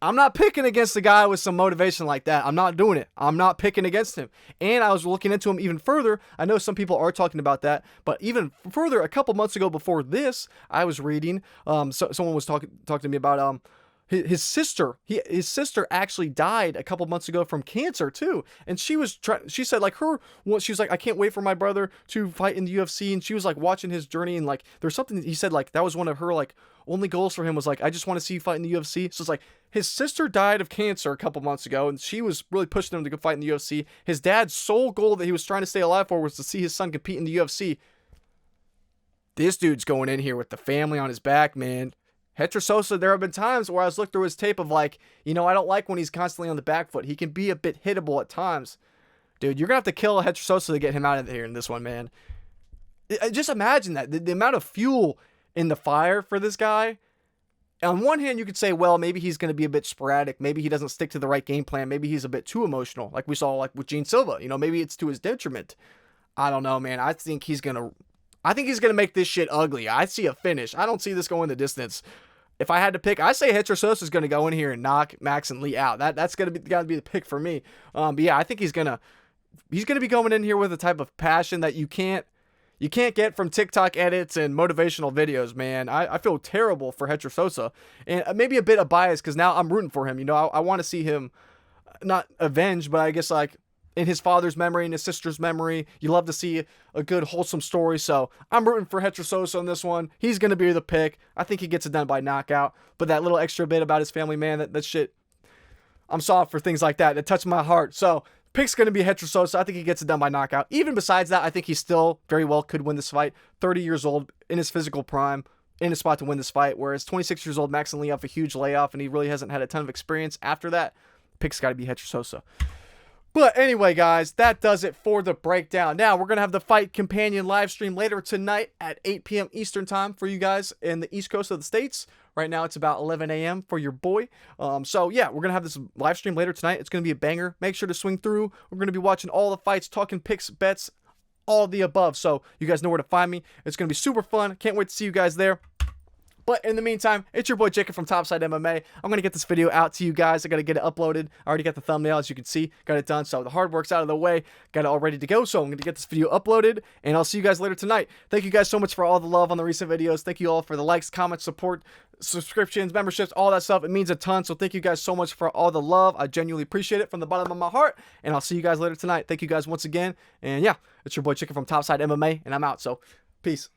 I'm not picking against a guy with some motivation like that. I'm not doing it. I'm not picking against him. And I was looking into him even further. I know some people are talking about that, but even further, a couple months ago before this, I was reading, someone was talking to me about his sister. His sister actually died a couple months ago from cancer too, and she said like she was like, I can't wait for my brother to fight in the UFC, and she was like watching his journey, and like there's something he said like that was one of her like only goals for him was like, I just want to see you fight in the UFC. So it's like his sister died of cancer a couple months ago, and she was really pushing him to go fight in the UFC. His dad's sole goal that he was trying to stay alive for was to see his son compete in the UFC. This dude's going in here with the family on his back, man. Hecher Sosa, there have been times where I was looking through his tape of like, I don't like when he's constantly on the back foot. He can be a bit hittable at times. Dude, you're going to have to kill Hecher Sosa to get him out of here in this one, man. Just imagine that. The amount of fuel in the fire for this guy. On one hand, you could say, well, maybe he's going to be a bit sporadic. Maybe he doesn't stick to the right game plan. Maybe he's a bit too emotional, like we saw like with Gene Silva. Maybe it's to his detriment. I don't know, man. I think he's going to make this shit ugly. I see a finish. I don't see this going the distance. If I had to pick, I say Hecher Sosa is going to go in here and knock Mackson Lee out. That's got to be the pick for me. But yeah, I think he's going to be going in here with a type of passion that you can't get from TikTok edits and motivational videos, man. I feel terrible for Hecher Sosa, and maybe a bit of bias because now I'm rooting for him. I want to see him not avenged, but I guess like in his father's memory and his sister's memory. You love to see a good, wholesome story. So I'm rooting for Hecher Sosa on this one. He's going to be the pick. I think he gets it done by knockout. But that little extra bit about his family, man, that shit, I'm soft for things like that. That touched my heart. So pick's going to be Hecher Sosa. I think he gets it done by knockout. Even besides that, I think he still very well could win this fight. 30 years old, in his physical prime, in a spot to win this fight. Whereas 26 years old, Mackson Lee off a huge layoff, and he really hasn't had a ton of experience after that. Pick's got to be Hecher Sosa. But anyway, guys, that does it for the breakdown. Now, we're going to have the Fight Companion live stream later tonight at 8 p.m. Eastern time for you guys in the East Coast of the States. Right now, it's about 11 a.m. for your boy. So, yeah, we're going to have this live stream later tonight. It's going to be a banger. Make sure to swing through. We're going to be watching all the fights, talking picks, bets, all of the above. So, you guys know where to find me. It's going to be super fun. Can't wait to see you guys there. But in the meantime, it's your boy Jacob from Topside MMA. I'm going to get this video out to you guys. I got to get it uploaded. I already got the thumbnail, as you can see. Got it done. So the hard work's out of the way. Got it all ready to go. So I'm going to get this video uploaded, and I'll see you guys later tonight. Thank you guys so much for all the love on the recent videos. Thank you all for the likes, comments, support, subscriptions, memberships, all that stuff. It means a ton. So thank you guys so much for all the love. I genuinely appreciate it from the bottom of my heart. And I'll see you guys later tonight. Thank you guys once again. And yeah, it's your boy Chicken from Topside MMA, and I'm out. So peace.